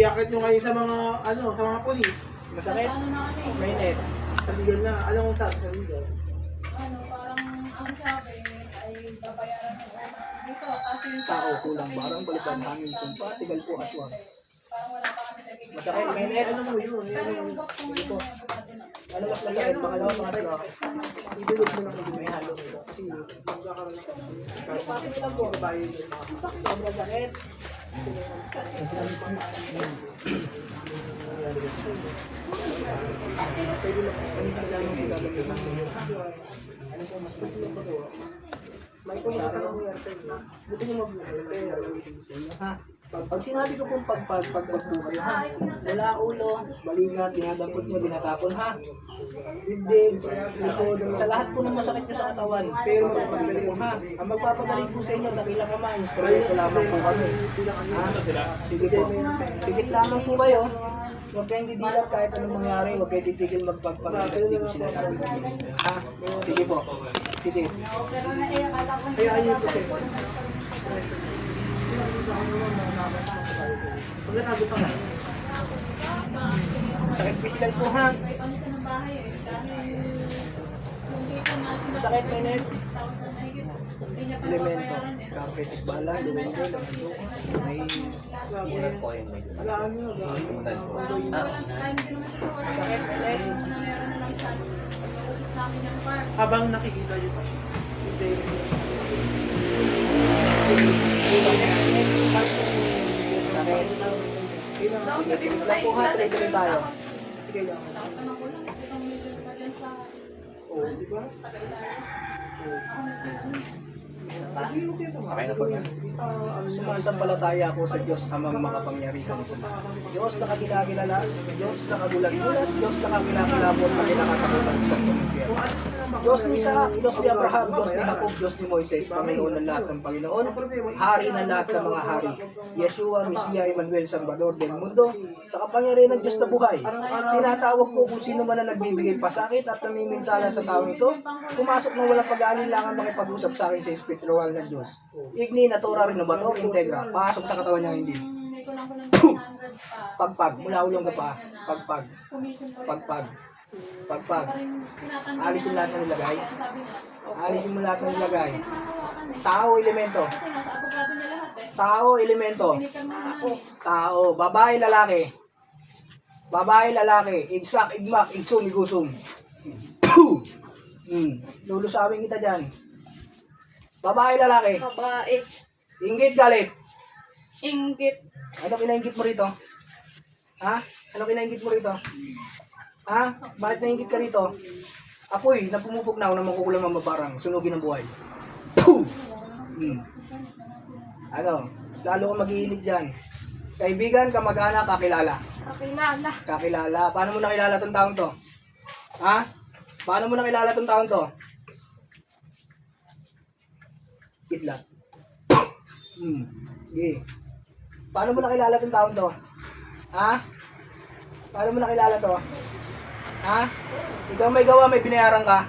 Iakit nyo ngayon sa mga, sa mga pulis. Masakit? Mainit. Sa legal na, anong sabi sa legal? Parang ang sabi ay babayaran ng dito kasi yung Tao kulang barang balikan hangin sumpa, tigal po aswang. parang wala pa kami nagiging. Masakit, mainit. Ano mo yun? Pero yung box ko ngayon ay abogado na. Ano mas masakit? Pangalawa, pangatlo. Idulog mo lang medyo may halo nito. Kasi magkakaroon ng kasi bakit lang po kabayo yun? Sakit, sobrang sakit. Pwede lang, kanina lang yung gagawin natin. Ano po, mas pwede lang magawa. May kumasara mo yan, pwede. Buti mo mabuhay, kaya gagawin ko sa inyo. Ha? Pag sinabi ko pong pagpag po kayo, ha? Wala ulo, balikat, dinadampot mo, dinatapon, ha? Dibdib, likod, sa lahat po ng masakit nyo sa katawan. Pero pagpagaling po, ha? Ang magpapagaling po sa inyo, dakila ka ma, instrumento lamang po kami. Ha? Sige po. Tikit lamang po kayo. Huwag kayong didilat kahit anong mangyari, huwag kayong titigil magpagpagaling. Hindi ko sinasabi ko. Ha? Sige po. Sige. Kaya ayun po kayo. Pagkatago pa nga. Sakit physical po, ha? May ano siya ng bahay eh. Dahil yung dito na Sakit, Nenet. 6,000 na higit. Hindi niya pa Elemento. nababayaran eh. Carpet bala, lumento, may Alaan nyo, Parang walang time din naman siya sa work. sakit, Nenet. Ang nangyari na lang siya. Nag-utos namin yung park. habang nakikita nyo pa siya. Hindi rin. Daw sabi ko, ay, Lapuhan, dati trace sir, rin tayo. sa- Sige lang. Tapos na ko lang, itong medyo pa dyan sa Oo, di ba? Tagaytay. Ako nag-ano. Hindi okay ito. Okay na po yan. Sumasampalataya ako sa Diyos amang makapangyarihan sa lahat. Diyos na kakilakilala, Diyos na kagulat-gulat, Diyos na kakilakilabot na kinakatakutan sa pamilya. Diyos ni Isaac, Diyos ni Abraham, Diyos ni Jacob, Diyos ni Moises, Panginoon ng lahat ng Panginoon, Hari ng lahat ng mga hari, Yeshua, Mesiya, Emmanuel, Salvador del mundo, sa kapangyarihan ng Diyos na buhay. Tinatawag ko kung sino man ang nagbibigay pasakit at namiminsala sa taong ito, pumasok ng walang pag-aalinlangan makipag-usap sa akin sa espiritual ng Diyos. Igni, natura, renovator, integra, pasok sa katawan niya hindi. May kulang ko ng 100 pa. Pagpag, mula ulong ka pa, pagpag, Kumitin pa rin. pagpag, pagpag. Pa rin tinatanggal Alis yung niya lahat ng nilagay. sabi niya. Opo. Alisin mo lahat ng nilagay. Pinangahawakan eh. Tao, elemento. Kasi nasa abogado niya lahat eh. Tao, elemento. Pinipirma namin. Tao, babae, lalaki. Babae, lalaki. Igsak, igmak, igsum, igusum. Lulusawin kita dyan. Babae, lalaki. Babae. Inggit, galit. Inggit. Ano kinainggit mo rito? Ha? Ano kinainggit mo rito? Ha? Bakit nainggit ka rito? Apoy, na pumupugnaw na makukulang mamabarang. Sunugin ang buhay. Ano? Mas lalo kang mag-iinit dyan. Kaibigan, kamag-anak, kakilala. Kakilala. Kakilala. Paano mo nakilala tong taong to? Ha? Paano mo nakilala tong taong to? Kidlat. Okay. Paano mo nakilala tong taong to? Ha? Paano mo nakilala to? Ha? Ikaw may gawa, may binayaran ka.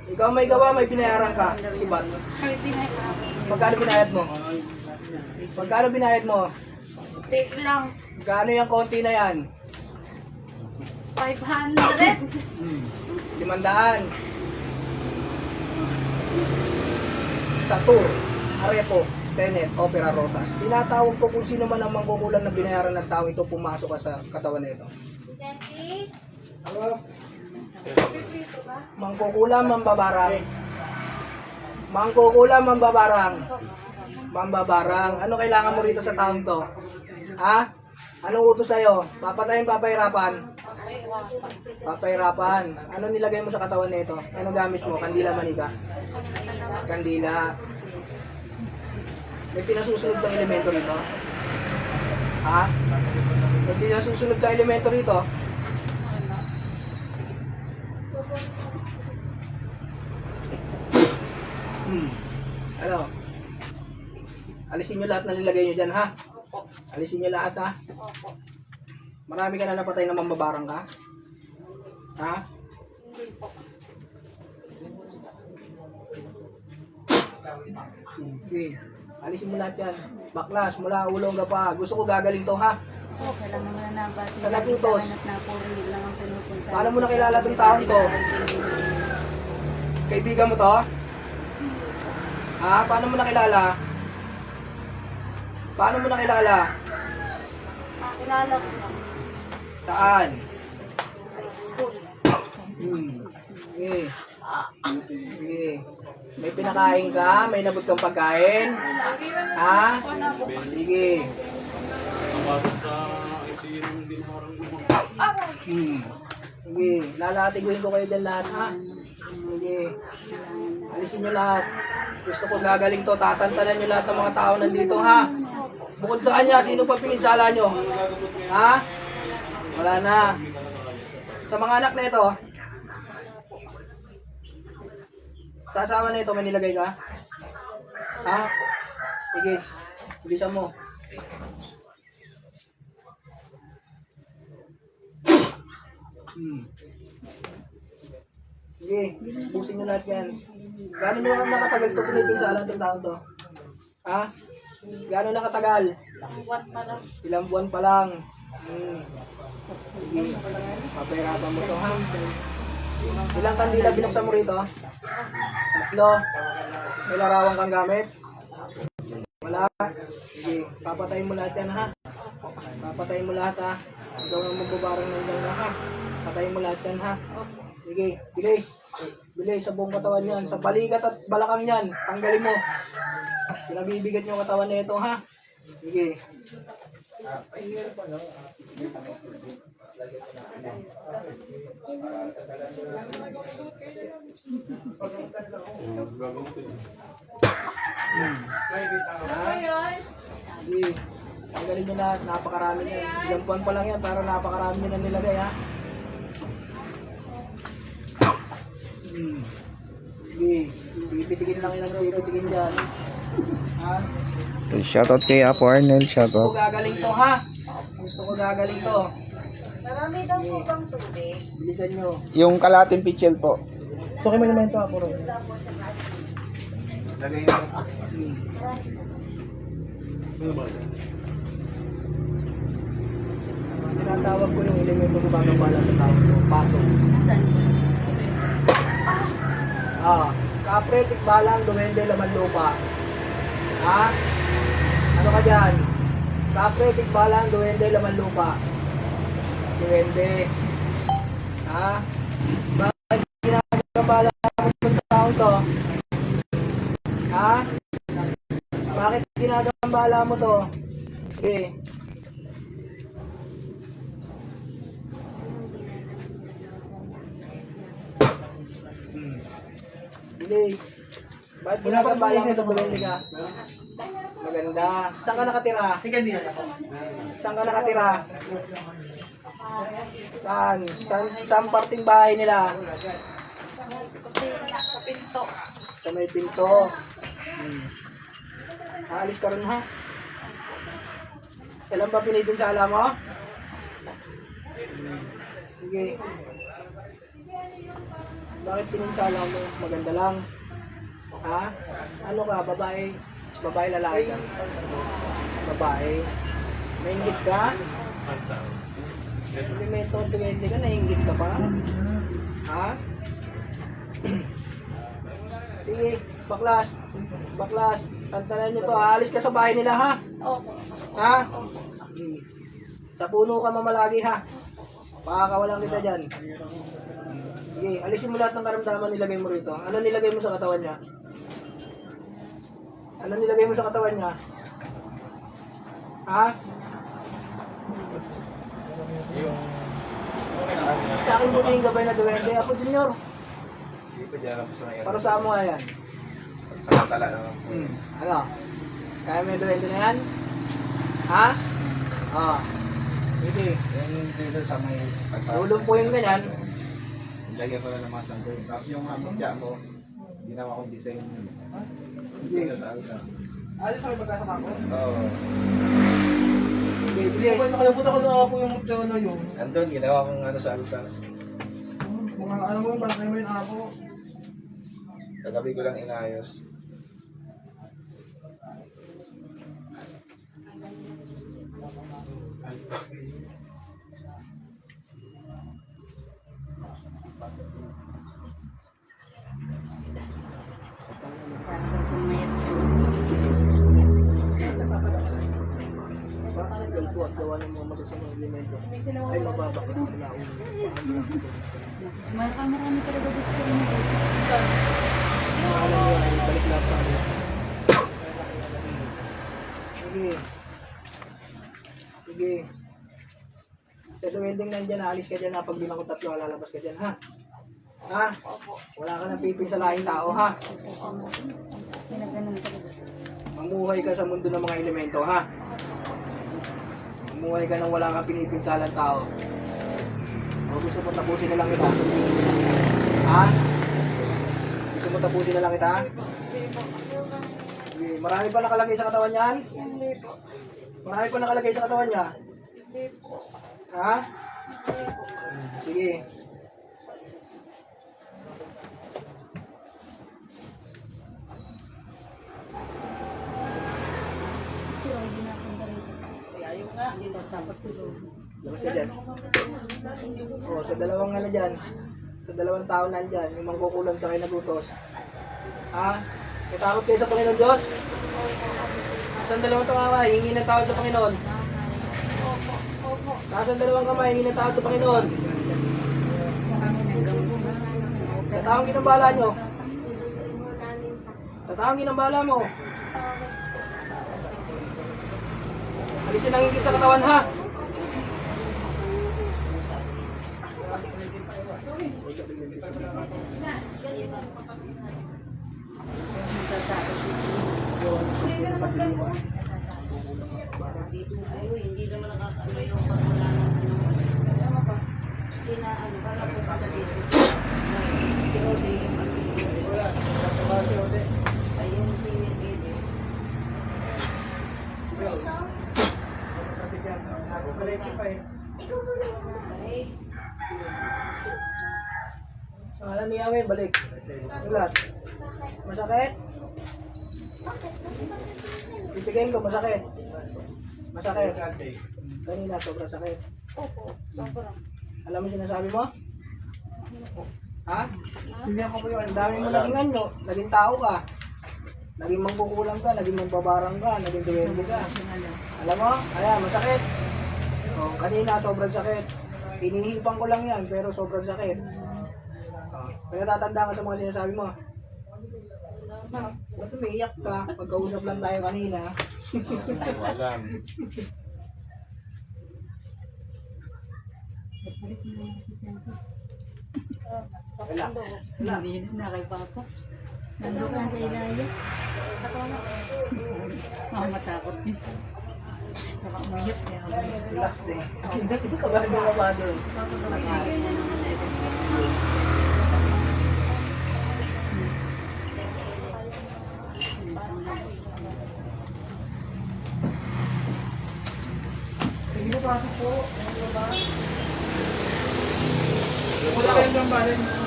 Ikaw may gawa, may binayaran ka. Sibat. Kahit di may Magkano binayad mo? Magkano binayad mo? take lang. Magkano yung konti na yan? 500. 500. Sa tour, Arepo, Tenet, Opera Rotas. Tinatawag ko kung sino man ang mangkukulang na binayaran ng tao ito, pumasok ka sa katawan na ito. Hello? Mangkukulang, mambabarang. Mangkukulang, mambabarang. Mambabarang. Ano kailangan mo rito sa taong to? Ha? Anong utos sa'yo? Papatayin, papahirapan? Papahirapan. Ano nilagay mo sa katawan na ito? Ano gamit mo? Kandila, manika? Kandila. May pinasusunod kang elemento rito? Ha? May pinasusunod kang elemento rito? Ano? Alisin nyo lahat na nilagay nyo dyan, ha? Alisin nyo lahat, ha? Marami ka na napatay na mambabarang ka? Ha? Okay. Alisin mo lahat yan. Baklas, mula ulo hanggang paa. Gusto ko gagaling to, ha? Okay lang naman na ba't Sa nagutos. na puro yun lang ang pinupunta. Paano mo nakilala tong taon to? Kaibigan mo to? Ha? Paano mo nakilala? Paano mo nakilala? Kilala ko lang Saan? sa school. Sige. Sige. May pinakain ka? May nabot kang pagkain? Ha? Sige. Sige. Lalatiguin ko kayo dyan lahat, ha? Sige. Alisin nyo lahat. Gusto ko gagaling to. Tatantanan nyo lahat ng mga tao nandito, ha? Bukod sa kanya, sino pa pinisala nyo? Ha? Wala na. Sa mga anak na ito, sa asawa na ito, may nilagay ka? Ha? Sige. Bilisan mo. Sige. Pusin nyo lahat yan. Gano'n nyo lang nakatagal ito pinipinsala itong tao to? Ha? Gano'n nakatagal? Buwan pa lang. Ilang buwan pa lang. Sige. Papahirapan mo to, ha? Ilang kandila binuksan mo rito? 3. May larawan kang gamit? Wala? Sige. Papatayin mo lahat yan, ha? Papatayin mo lahat, ha? Ikaw ang magbabarang ng dyan, ha? Patayin mo lahat yan, ha? Sige. Bilis. Bilis sa buong katawan yan. Sa balikat at balakang yan. Tanggalin mo. Pinabibigat yung katawan na ito, ha? Sige. Sige. Tanggalin nyo lahat. Napakarami yan. Ilang buwan pa lang yan para napakarami nyo na nilagay, ha? Sige. Pipitikin lang yun ang pipitikin dyan. Ha? Shoutout kay Apo Arnel, Gusto ko shoutout. gagaling to, ha? Gusto ko gagaling to. Marami daw po bang tubig? Bilisan nyo. Yung kalating pichel po. Ito kayo naman ito, Apo. Lagay na. Tinatawag ko yung elemento ko bagang bala sa tao. Pasok. Saan? Kapre, tikbalang, duwende, laman lupa. Ha? Ano ka dyan? Kapre, tikbalang, duwende, laman lupa. Duwende. Ha? Bakit ginagambala mo sa tao to? Ha? Bakit ginagambala mo to? Okay. Bilis. Bakit ginagambala mo sa duwende ka? Maganda. Saan ka nakatira? Saan ka nakatira? Saan? Saan parting bahay nila? Kusina sa pinto. Sa may pinto. Aalis ka rin, ha? Kailan ba pinipinsala mo? Sige. Bakit pininsala mo? Maganda lang. Ha? Ano ka? Babae? Babae lalaki ka? Babae? May inggit ka? Elemento 20 ka, nainggit ka pa? Ha? Sige, baklas. Baklas. Tantanan nyo to. Aalis ka sa bahay nila, ha? Opo. Ha? Sa puno ka mamalagi, ha? Pakakawalan kita dyan. Sige, alisin mo lahat ng karamdaman nilagay mo rito. Ano nilagay mo sa katawan niya? Ano nilagay mo sa katawan niya? Ha? Sa akin mo yung gabay na duwende. Ako, Junior. Para sa mo nga yan. Samantala naman. Ano? Kaya mo yung duwende na yan? Ha? Sige. Yung dito sa may Tulong po yung ganyan. lagyan ko na ng mga santo. Tapos yung amutya ko, ginawa kong design yun. Sige. Sa alta. Alis kami magkasama ko. Oo. Sige, bilis. Nakalimutan ko na po yung mutya na yun. Andun, ginawa kong ano sa alta. Mga ano mo yung parang mo yung ako. Kagabi ko lang inayos. Dahil po at gawa ng mga masasamang elemento ay mababakit ang laon. Marami talaga dito sa inyo. Alam mo ay balik lahat sa akin. Sige. Sige. Sa duwending nandyan, aalis ka dyan ha. Pag di na ko tatlo, lalabas ka dyan ha. Ha? Wala ka nang piping sa lahing tao ha. Pinagano'n talaga siya. Mamuhay ka sa mundo ng mga elemento ha. Mamuhay ka nang wala kang pinipinsalang tao. O gusto mo tapusin na lang kita? Ha? Gusto mo tapusin na lang kita? Sige. Marami pa nakalagay sa katawan niyan? Hindi po. Marami pa nakalagay sa katawan niya? Hindi po. Ha? Sige. Si Roy, napunta rito. Kaya yung nga. Hindi daw sapat si Roy. Labas ka dyan. O, sa dalawang ano dyan. Sa dalawang tao nandyan. Yung mangkukulang tayo nagutos. Ha? May takot kayo sa Panginoon Diyos? Saan dalawang kamay? Hingi ng tawad sa Panginoon. Opo. Opo. Saan dalawang kamay? Hingi ng tawad sa Panginoon. Sa taong ginambala nyo. Sa taong ginambala mo. Alisin ang higit sa katawan ha. Hindi naman nakakaano yung pag wala naman. Sina ano ba na pupunta dito? Si Ode yung ay yung si Ede. Ay, Pangalan ni Amin, balik. Sulat. Masakit? Pipigyan ko, masakit. Masakit. Kanina, sobrang sakit. opo, sobrang. Alam mo sinasabi mo? Ha? Hindi ako po yun. Ang dami mo naging ano, naging tao ka. Naging mangkukulang ka, naging mangbabarang ka, naging duwende ka. Alam mo? Ayan, masakit. O, kanina, sobrang sakit. Hinihipan ko lang yan, pero sobrang sakit. Kaya tatanda ka sa mga sinasabi mo. Ba't umiiyak ka? Pagkausap lang tayo kanina. Walang. Alis na lang si Tiago. Wala. Wala. Hindi na kay Papa. Nandun ka sa ilaya. Matakot niya. Baka umiyak niya. Relax din. Kabado ka ba doon? Sige na, pasok po. Wala kayong gambala, hindi mo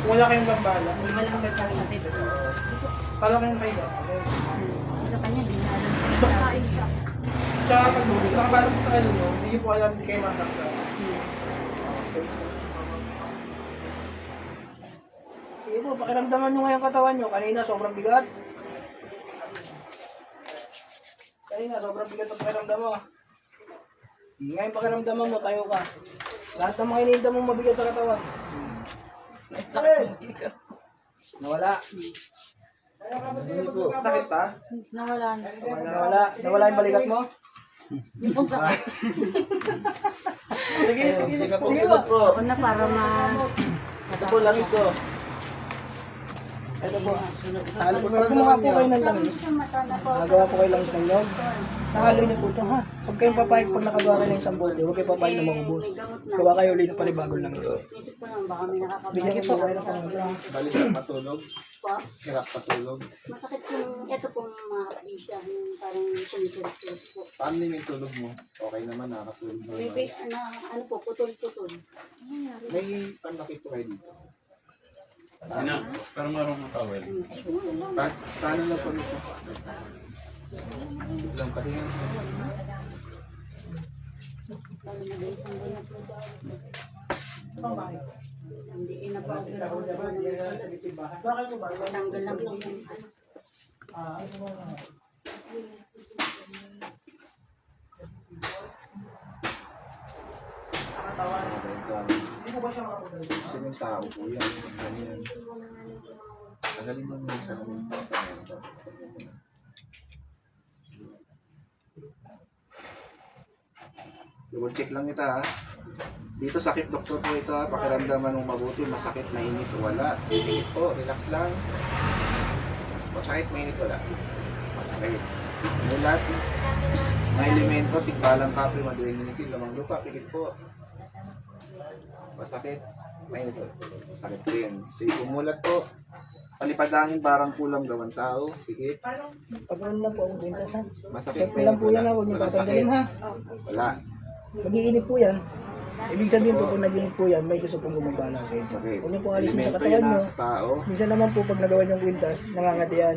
wala kayong gambala. Hindi ba lang nagkasakit? Para kayong kayo. Sa kanya, di na alam sa Tsaka pag nakabala po sa kanyo, hindi nyo po alam, hindi kayo matakta. Sige po, pakiramdaman nyo ngayong katawan nyo. Kanina, sobrang bigat. Kanina, sobrang bigat ang pakiramdam mo. Ngayon, pakiramdaman mo, tayo ka. Lahat ng mga iniinda mo mabigat sa katawan. Nawala. Sakit pa? Nawala na. Nawala yung balikat mo? Yung pong sakit. Sige, Sige po, Sige sunod po. Ako na para ma... Ito po lang iso. Ito po. Ano po Pag kumuha po nararamdaman kayo niyo? ng langis, Sa mata na po. nagawa po kayo langis ng nyog, sahalo niyo po ito ha. Huwag kayong papayag pag nakagawa kayo ng isang bote, huwag kayong papayag na maubos. Gawa kayo ulit ng panibagong langis. Isip ko lang, baka may Bigyan nakakabalik ko po kayo ng panibagong. Bali sa matulog. pa. Hirap patulog. Masakit yung, ito pong mga hapdisya, yung parang tumitulog po. Paano yung tulog mo? Okay naman, nakatulog mo Maybe, naman. ano po, putol-putol. Ano nangyari? May panlaki po kayo dito. Ina, pero marunong tawel. Paano lang po nito? Lang patingin. Hindi ina-opera. Bakit mo ba? Tanggal lang po yung Hindi mo ba siya makapunta? Kasi yung tao po yan. Ganyan. Tagalin mo yung sa mga. Double check lang ito ha. Dito sakit doktor po ito ha. Pakiramdaman mong mabuti. Masakit, mainit, wala. Init po, relax lang. Masakit, mainit, wala. Masakit. Mulat. Mga elemento, tigbalang kapre, madrininitin, lamang lupa, pikit po. Masakit, mainit, wala. Masakit din. Sige, umulat po. Palipadangin, parang kulang gawan tao, pikit. Pag ano lang po ang kwintas ha. Masakit Siyempre lang po yan ha, huwag niyo Walang tatanggalin sakit. ha. Wala. Mag-iinit po yan. Ibig sabihin po kung nag-iinit po yan, may gusto pong gumabala sa inyo. Sakit. Huwag niyo po alisin sa Elemento katawan yan niyo. sa tao. Minsan naman po pag nagawa yung kwintas, nangangatian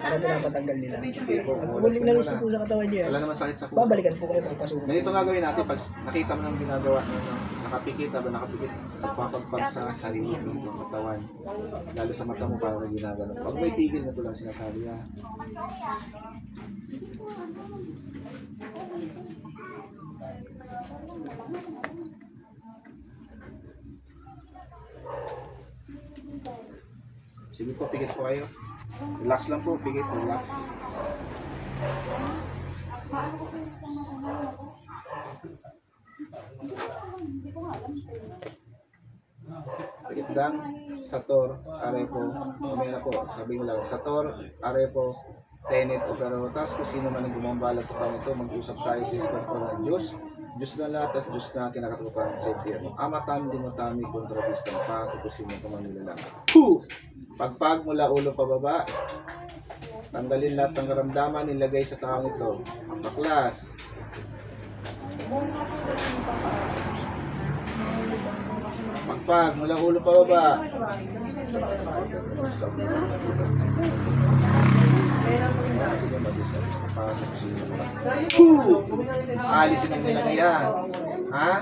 para pinapatanggal nila. Sige po, At umulat kung po inalis muna. po sa katawan niyo yan, Wala naman sakit sa kuko. babalikan po kayo pagpasukan. Ganito nga gawin natin pag nakita mo ng ginagawa mo, nakapikit, habang nakapikit, pagpapagpag sa sarili ng katawan. Lalo sa mata mo parang ginagano. Pag may tigil na ito lang sinasabi ha. Sige po, pikit po kayo. Relax lang po, pikit, relax. Pikit lang, Sator, Arepo, mamaya na po, sabi mo lang, Sator, Arepo, Tenet, o pero, tapos kung sino man ang gumambala sa taon ito, mag-usap tayo sa Espiritu ng Diyos, Diyos na lahat at Diyos na kinakatakutan sa impyerno. Amatan, dimotami, kontrabista, pa, sa kung sino ka man nila lang. Pagpag mula ulo pababa, tanggalin lahat ng karamdaman, nilagay sa taong ito. Baklas. Pagpag mula ulo pababa. Alisin ang nilagay yan. Ha?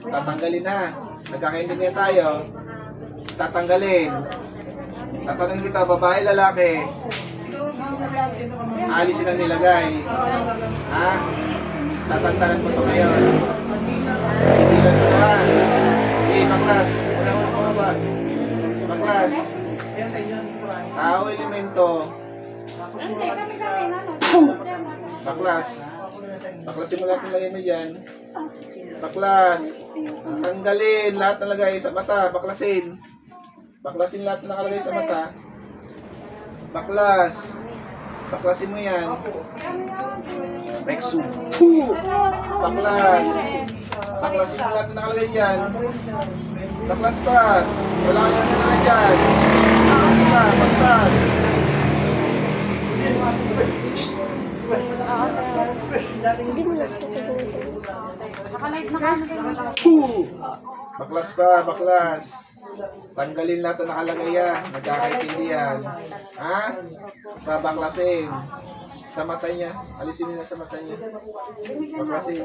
Tatanggalin na. Nagkakaintindihan tayo. Tatanggalin. Tatanungin kita, babae, lalaki. Alisin ang nilagay. Ha? Tatanggalan mo ito ngayon. Hindi lang ito ha. Okay, baklas. Wala mo pa ba? Baklas. Tao, elemento. Hindi, kami na, no? Baklas. Baklasin mo lahat ng lagay mo dyan. Baklas. Tanggalin lahat ng lagay sa mata. Baklasin. Baklasin lahat na nakalagay sa mata. Baklas. Baklasin mo yan. Rexum. Baklas. Baklasin mo lahat na nakalagay dyan. Baklas pa. Wala kang yung na dyan. Diba? Baklas. Baklas pa. Baklas. Tanggalin lahat na nakalagay yan. Nagkakaintindihan. Ha? Babaklasin. Sa mata niya. Alisin niya sa mata niya. Baklasin.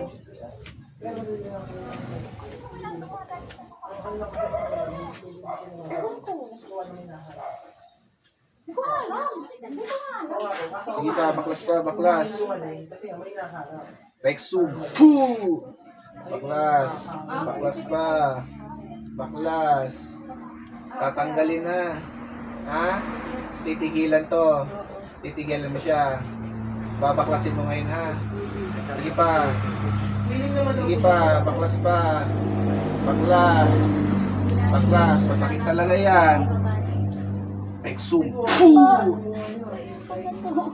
Sige pa, baklas pa, baklas. Rexum. Baklas. Baklas pa. Baklas. Tatanggalin na. Ha? Titigilan to. Titigilan mo siya. Babaklasin mo ngayon ha. Sige pa. Sige pa. Baklas pa. Baklas. Baklas. Masakit talaga yan. Exum.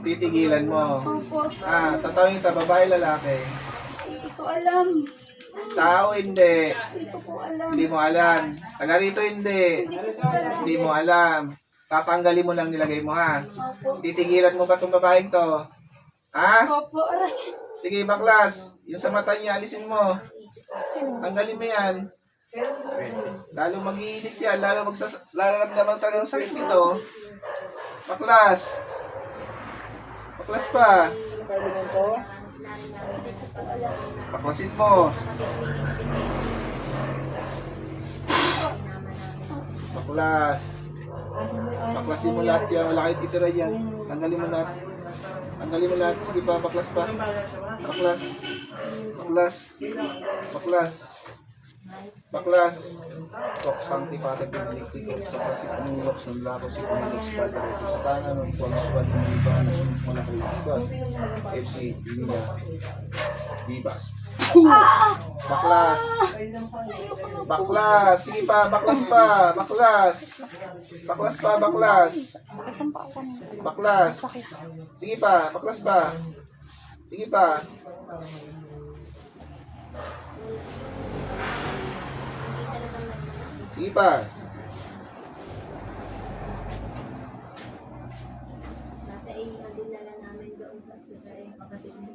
Titigilan mo. Tatawin kita, babae, lalaki. Hindi ko alam. Tao, hindi. Hindi ko po alam. Hindi mo alam. Taga rito, hindi. Hindi mo alam. Tatanggalin mo lang nilagay mo ha. Titigilan mo ba itong babaeng to? Ha? Opo, aray. Sige, baklas. Yung sa mata niya, alisin mo. Tanggalin mo yan. Lalo mag-iinit yan. Lalo lalo talaga ng sakit ito. Baklas. Baklas pa. Elemento. Baklasin mo. Baklas. Baklasin mo lahat yan. Wala kayong titira yan. Tanggalin mo lahat. Tanggalin mo lahat. Sige pa, baklas pa. Baklas. Baklas. Baklas. Baklas. Tok, sancti pater benedicti, sa pasikunilok, sa lako, si Kunilok, sa Padre, sa kanan, ng Tuanos, Padre, ng iba, na sumula ko yung Vivas, FC, Lilia, Vivas. Baklas. Baklas. Sige pa, baklas pa. Baklas. Baklas pa, baklas. Baklas. Sige pa, baklas pa. Sige pa. Sige pa. Nasa iyo, dinala namin doon sa kapatid mo.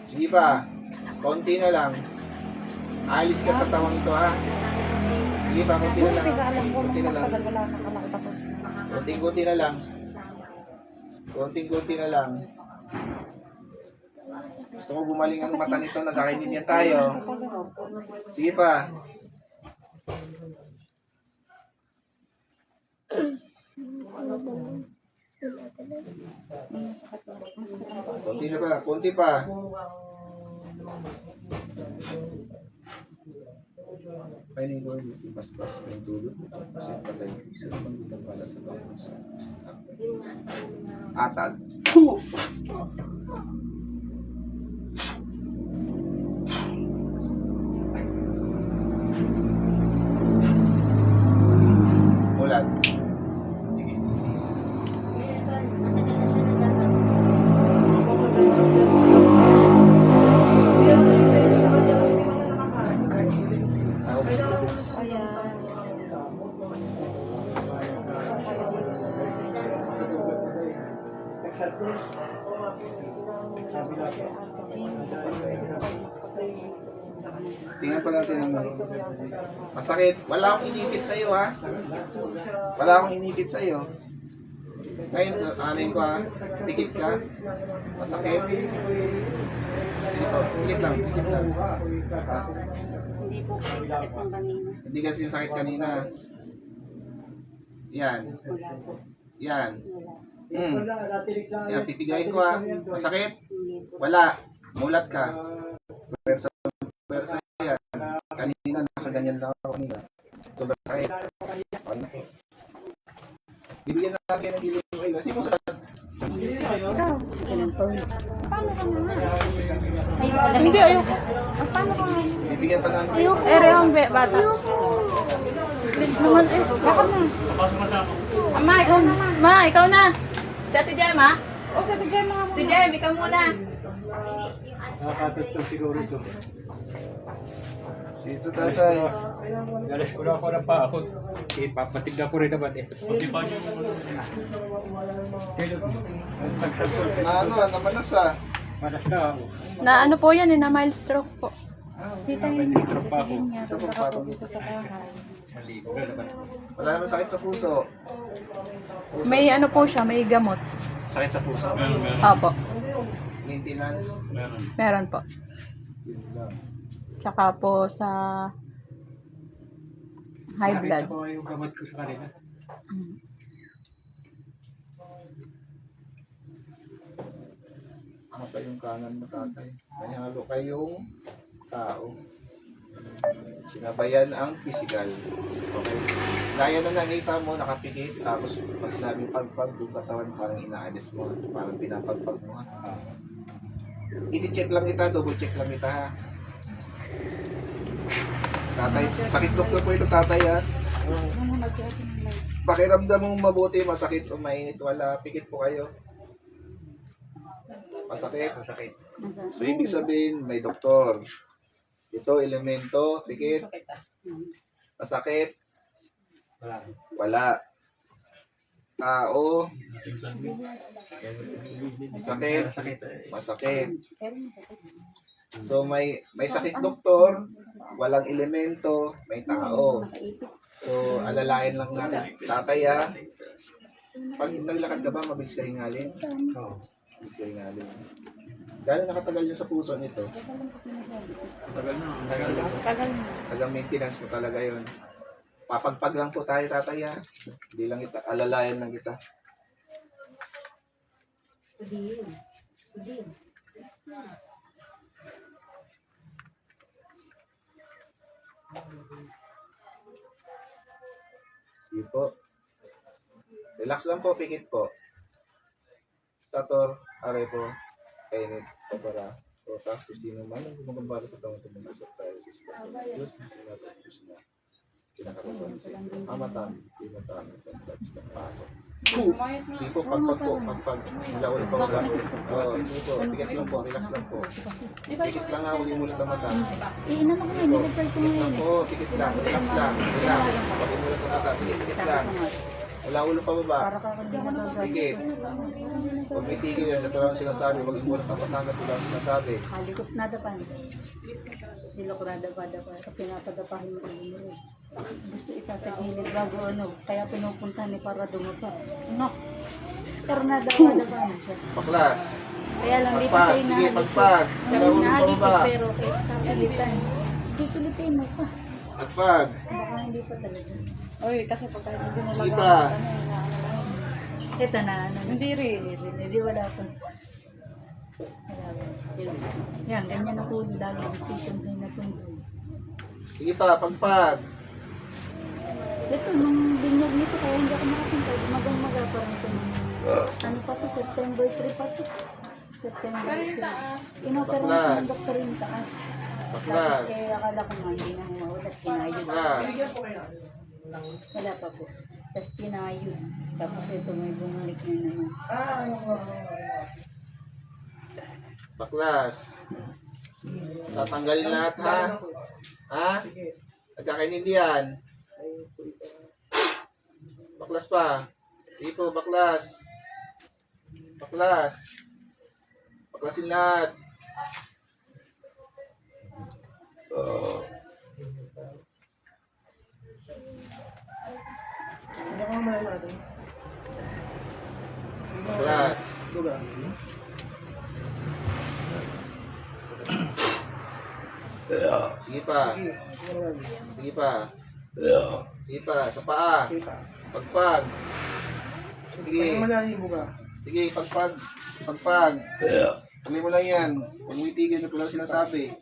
Sige pa. Konti na lang. Alis ka sa tawang ito, ha? Sige pa, konti na lang. Konti na lang. Konting-konti na lang. Konting-konti na lang. Gusto mo bumaling ang mata nito, nagkakainin niya tayo. Sige pa. Konti na pa, konti pa. Kainin ko yung ibas-bas ko yung tulog. Kasi patay ko isa naman dito pala sa tawang sa atal. Mulat. Tingnan pa natin ang masakit. Wala akong inipit sa'yo, ha? Wala akong inipit sa'yo. Ngayon, anin ko, ha? Pikit ka. Masakit. Sige po, pikit lang, pikit lang. Hindi po kasi sakit ng kanina. Hindi kasi yung sakit kanina. Yan. Yan. Yan, pipigayin ko, ha? Masakit? Wala. Mulat ka. Persa yan. Kanina, nakaganyan lang ako kanina. Sobrang sakit. Okay na. Bibigyan na natin ng ilang oil. Kasi kung saan. Hindi, ayoko. Bibigyan pa namin. Rehong bata. Naman, baka na. Ma, ikaw na. Ma, ikaw na. Si Ate Jem, ha? O, si Ate Jem, mga muna. Ate Jem, ikaw muna. Nakakatutong siguro ito. Sito tatay. Galas ko na ako na pa ako. Ipapatig na ko rin naman eh. Na ano, namanas ah. Manas na ako. Na ano po yan, na mild stroke po. Dito May nitro pa ako. Ito pang parang Maligo na naman. wala naman sakit sa puso. May ano po siya, may gamot. Sakit sa puso. Opo, Maintenance. meron po. Yun lang. Tsaka po sa high blood. Nakita ko yung gamot ko sa kanila. Ano pa yung kanan mo tatay? May halo kayong tao. Sinabayan ang physical. Okay. Gaya na nakita mo, nakapikit. Tapos pag sinabing pagpag, yung katawan parang inaalis mo. Parang pinapagpag mo. Ha? I-check lang kita, double check lang kita ha. Tatay, sakit doktor po ito tatay ha. Pakiramdam mong mabuti, masakit o mainit, wala. Pikit po kayo. Masakit. Masakit. So, ibig sabihin, may doktor. Ito, elemento, pikit. Masakit. Wala. Wala. Tao. Masakit. Masakit. Masakit. So, may sakit doktor, walang elemento, may tao. So, alalayan lang natin. Tatay ha. Pag naglakad ka ba, mabilis ka hingalin? Oo. Mabilis ka hingalin. Gano'n nakatagal yun sa puso nito? Tagal na. Tagal maintenance mo talaga yun. Papagpag lang po tayo, tatay ha. Hindi lang kita, alalayan lang kita. Sige po. Relax lang po, pikit po. Stator, arepo, kainit, papara. So, tapos kung sino man ang gumagambala sa taong ito mong usap tayo sa Espiritu ng Diyos, Diyos na kinakaroon siya. Amatan, pinatan, ng pasok. Sige po, pagpag po, pagpag. Wala ulit pa wala. Sige po, pikit lang po, relax lang po. Pikit lang ha, huwag imulit ang mata. Iinom ako ngayon, nilipay ko Pikit lang ngayon. po, pikit lang, relax lang, relax. Huwag imulit ang mata, sige, pikit lang. Wala ulo pa baba. Pikit. Huwag may tigil yan, ito lang ang sinasabi, huwag imulit ang mata, ito lang ang sinasabi. Halikot na dapan. Silok na dapan. Pinapadapahin mo ang ulo. Gusto itatagilid bago ano. Kaya pinupunta ni para dumapa. No. Pero nadapan siya. Baklas. Kaya lang dito Pagpag, siya sige, inahalikot. pagpag. Pero Wala ulo pa inahalikot baba. pero kahit sa pilitan. Pipilitin mo pa. Pagpag. Baka hindi pa talaga. Oy, kasi pagka hindi mo Sige pa. Ito na, ano. Hindi rin. Hindi wala pa. Yan, ganyan ako lagi gusto itong na tungkol. Sige pa, pagpag. Ito, nung binyag nito, kaya hindi ako makapunta. Magang-maga pa rin ito. Ano pa to? September 3 pa to. September 3. Inopera na Baklas. ng doktor yung taas. Baklas. Kaya akala ko nga, hindi na humawala. Kinayod. Baklas. Wala pa po. Tapos kinayod. Tapos ito, may bumalik na naman. Baklas. Tatanggalin lahat ha. Ha? Nagkakaintindihan. Baklas pa. Sige po, baklas. Baklas. Baklasin lahat. Ano ka mamaya natin? Baklas. Duga. Sige pa. Sige, ano yan? Sige pa. Sige pa, sa paa. Kita. Pagpag. Sige. Pwede malalim yung buga. Sige, pagpag. Pagpag. Tuloy mo lang yan. Huwag mo itigil na lang sinasabi.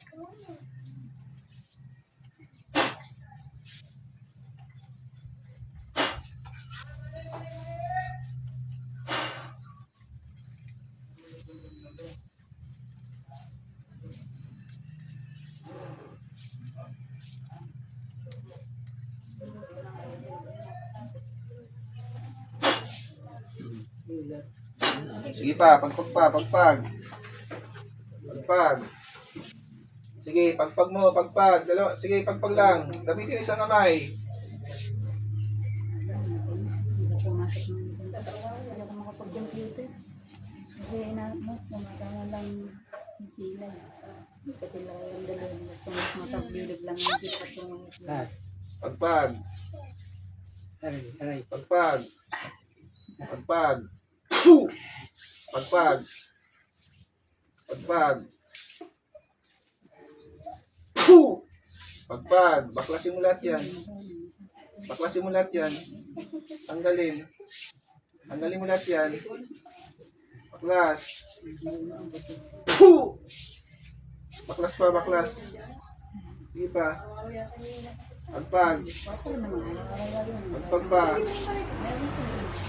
Sige pa, pagpag pa, pagpag. Pagpag. Sige, pagpag mo, pagpag. Dalawa, sige, pagpag lang. Gamitin isang kamay. Hindi ko pumasok ng wala ko makapag-computer. Kasi tumatama lang yung sila. Kasi lang yung dalawang kung matagbilog lang yung sipat yung mga sila. Pagpag. Pagpag. Pagpag. Pagpag. Pagpag. Pagpag. Baklasin mo lahat yan. Baklasin mo lahat yan. Tanggalin. Tanggalin mo lahat yan. Baklas. Baklas pa, baklas. Sige pa. Pagpag. Pagpag pa.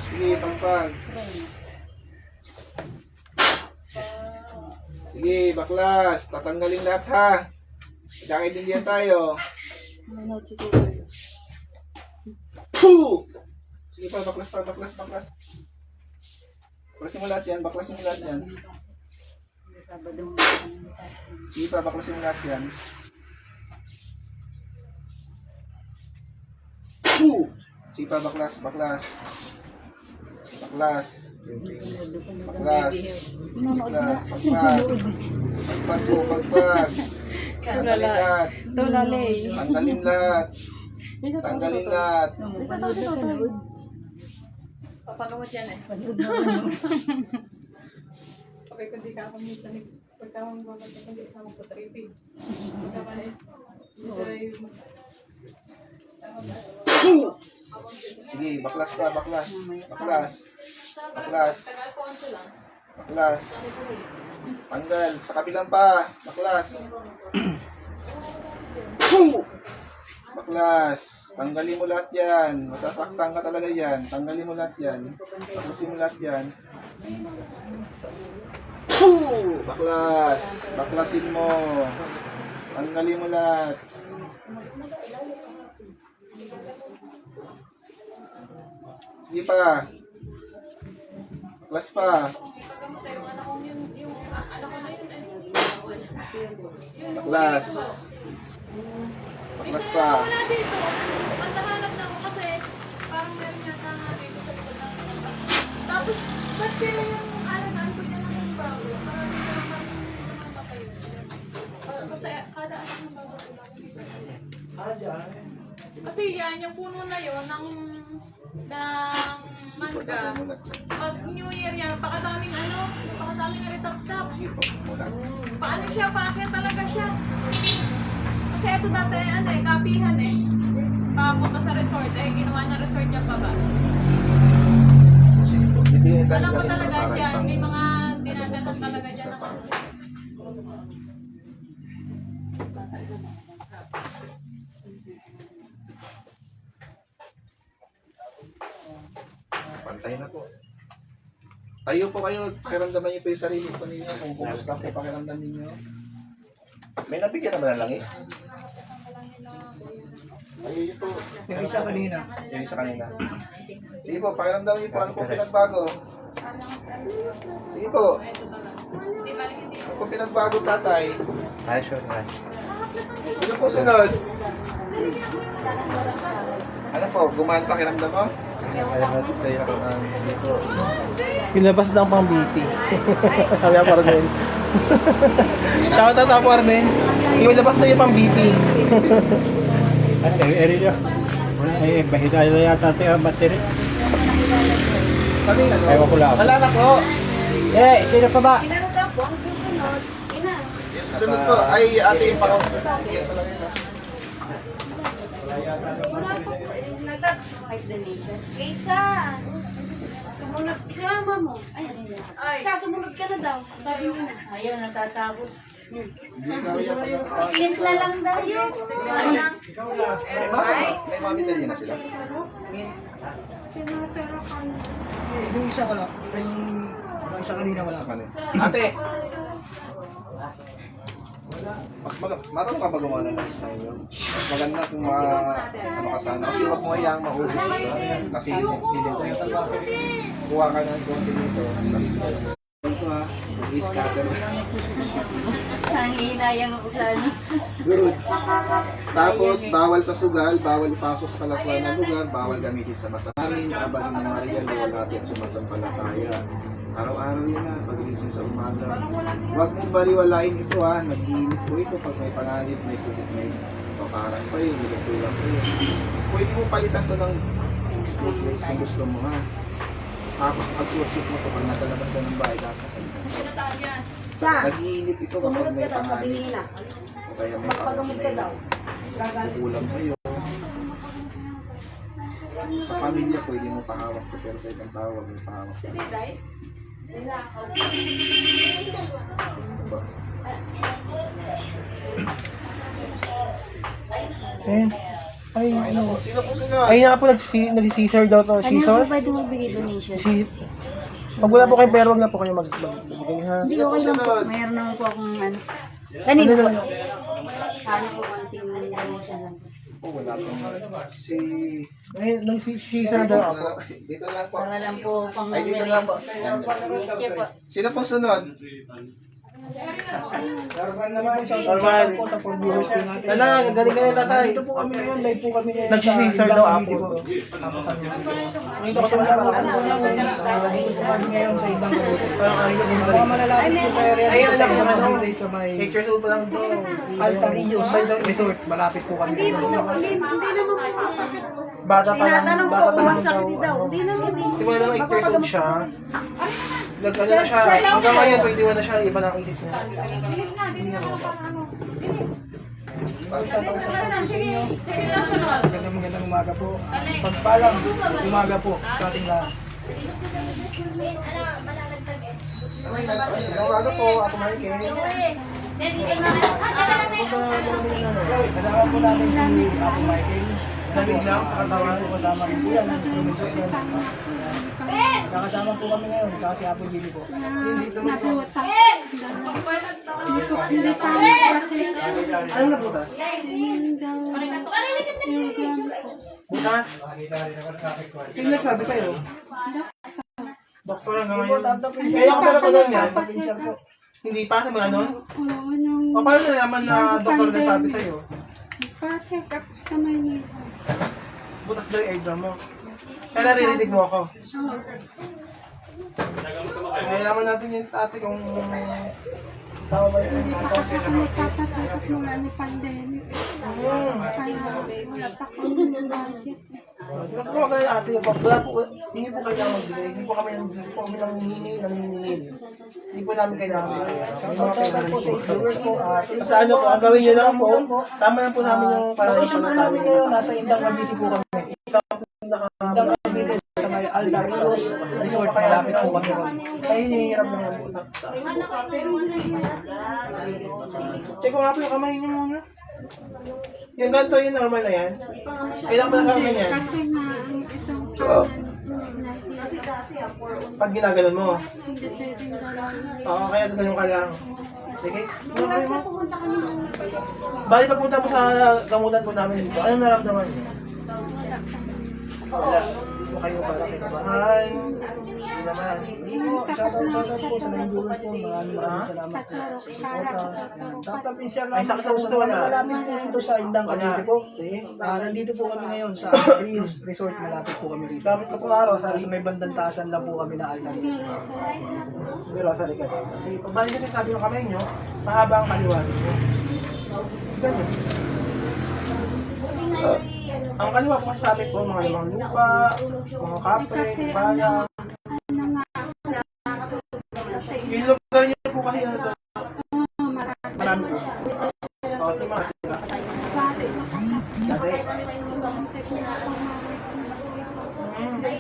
Sige, pagpag. Sige, baklas. Tatanggalin lahat ha. Nagkakaintindihan tayo. Sige pa, baklas pa, baklas, baklas. Baklasin mo lahat yan, baklasin mo lahat yan. Sabadong Sige pa, baklasin mo lahat yan. Sige pa, baklas, baklas. Baklas. Baklas. nanonood na. Pagpag. Pagpag po, pagpag. Tanggalin lahat. Tulalay. Tanggalin lahat. Tanggalin lahat. Panood na panood. Papanood yan eh. Panood na panood. Sabi ko, di ka ako minsan pagka akong gawag ko, hindi ka magpatripid. Pagka man eh. Sige, baklas pa, baklas. Baklas. Baklas. Baklas. Tanggal. Sa kabilang pa. Baklas. Baklas. Tanggalin mo lahat yan. Masasaktan ka talaga yan. Tanggalin mo lahat yan. Baklasin mo lahat yan. Baklas. Baklasin mo. Tanggalin mo lahat. Sige pa. Baklas pa. Baklas. Baklas pa. Wala dito. Ang nahanap na ako kasi parang meron yata nga dito sa likod ng tapos, ba't kaya yung alagaan ko niya ng bago? Parang hindi naman matapay yun. Basta kada anak ng bago ko lang dito. Kasi yan, yung puno na yun ng mangga. Pag New Year yan, pakadaming ritap-tap. Paano siya? Paakyat talaga siya. Kasi ito dati, kapihan eh. Papunta sa resort, ginawa niya resort niya pa ba? Alam ko talaga dyan, may mga dinadanan talaga dyan ako. Pantay na po. Tayo po kayo, pakiramdaman niyo po yung sarili po ninyo, kung kumusta po pakiramdam ninyo. May nabigyan naman ng langis? Ayun po. Yung isa kanina. Yung isa kanina. Sige po, pakiramdam niyo po, ano po pinagbago? Sige po. Ano po pinagbago, tatay? Ay, sure. Sino po sunod? Ano po, gumaan pakiramdam mo? Sige po. Pinabas lang pang BP. Sabi ako Arden. Shoutout ako Arden. Pinabas na yung pang BP. Eri ay bahita na yata ito ang battery. Sabi nga, no? Ewan ko lang. Wala na po. Sino pa ba? Yung susunod po ay ate yung pang... Isa! Sumunod, si mama mo. Ay, sumunod ka na daw. Sabi mo na. Ayaw, natatakot. Hindi ikaw yan pag natatawag. Timpla lang daw yun. May mami na na sila. Yung isa wala. Yung isa kanina wala. Ate! Marunong ka ba gumawa ng mais na yun? Mas maganda kung ano ka sana. Kasi huwag mo hayang maubos ito. Kasi hindi ko yung kuha ka ng konti nito. Kasi ito ha, i-scatter. Ang hinayang ako sa ano. Good. Tapos, bawal sa sugal, bawal ipasok sa kalaswan ng lugar, bawal gamitin sa masamamin, abalin ng Maria, liwal natin sumasampalataya. Araw-araw yun na, pagigising sa umaga. Huwag mong baliwalain ito ha, nag-iinit po ito pag may panganib, may putik, may paparang sa'yo, nilagtulang sa'yo. Pwede mo palitan to ng necklace kung gusto mo ha. Tapos pag-suot mo to pag nasa labas ka ng bahay, dapat sa likod. Nag-iinit ito kapag may panganib. O kaya may kukulam sa'yo. Sa pamilya pwede mo pahawak to, pero sa ibang tao huwag mo pahawak. Ay, Sino po sunod? ay nga po nag-Caesar daw to. Ano Caesar? po pwede magbigay donation? Pag wala po kayong pera, wag na po kayo magbigay ha. Hindi, okay lang po. Mayroon naman po akong ano. Kanina po. Ano po, konting donation lang po. Oh, wala pong si... Ay, nag-Caesar daw ako. Dito lang po. Para lang po pang Ay, dito lang po. Yan. Thank you po. Sino po sunod? Normal naman siya. Normal. Po sa 4 viewers po natin. Galing ka na tatay. Dito po kami ngayon. Live po kami ngayon. Nag-Caesar daw ako. Dito kasi wala po kami ngayon sa ibang kabuti. Mga malalapit po sa area. Ayun, alam ko naman. Sa may 8 years old pa lang to. Alta Rios Resort. Malapit po kami. Hindi naman po Bata pa lang, Tinatanong bata ko pa kung lang masakit daw. Hindi naman. Di ba lang 8 years old siya? Nag-ano na siya, Siya lang. hanggang ngayon, 21 na siya, iba ng isip niya. Bilis na, bilis na para ano. Bilis. Sige, Sige lang siya naman. magandang umaga po. Pagpalang umaga po sa ating lahat. Magandang umaga po, ako Michael. Kasama po namin si Apo Michael. Lamig lang sa katawan. Kasama rin po yan, ang instruments po yan. Nakasama po kami ngayon, kasi Apo Jimmy po. Nabuta. Hindi pa kasi Anong nabutas? yung daw yung gram ko. Butas? Sino nagsabi sa'yo? Doktor hanggang ngayon. Kaya ako pala ko doon yan. Hindi pa sa mga nun? Oo, nung O paano nalaman na doktor nagsabi sa'yo? pa-check up sa Manila. Butas daw yung eardrum mo. Kaya naririnig mo ako. Oo. Kaya naman natin yung ate kung tama ba Hindi yung pa kasi kami papacheck up mula ni pandemic. Kaya wala pa kami ng budget. Huwag po kayo ate, wala po, hindi po kailangan magbigay, hindi po kami nanginingil. Hindi po namin kailangan magbigay. Shoutout po sa viewers po. Sa ano po, ang gawin nyo lang po, tama lang po namin yung para Location po namin ngayon, nasa Indang Cavite po kami. Indang Cavite sa may Altarios Resort, malapit po kami ron. Ay, hinihirap na lang po. Check ko nga po yung kamay nyo muna. Yung ganito, yung normal na yan. Kailangan ba na ganyan? Kasi nga ang itong kanan Pag ginagalan mo. hindi pwedeng gano'n. Oo, kaya ganun ka lang. Sige. Bali, pagpunta po sa gamutan po namin dito, anong naramdaman niyo? Wala. Hindi po kayo para kinabahan. Hindi naman. Shoutout po sa mga viewers po. Maraming salamat po. Shoutout and share lang Ay, sakit po ang sa puso, mga wala. malapit po dito sa Indang Cavite po. Sige. Nandito po kami ngayon sa Rios Resort, malapit po kami rito. Gamit ko po araw sa Sa may bandang taasan lang po kami na Altarios. pero sa likod. Sige, pagbalik kasi sabi ng kamay nyo, mahaba ang kaliwa ninyo. Ganyan. Ang kaliwa po kasi sabi po, mga limang lupa, mga kapre, bayang. Ano nga, Yung lugar niyo po kasi ano to, marami. marami po. O, ito yung mga tira. Bari na kami. Dati. Kasi na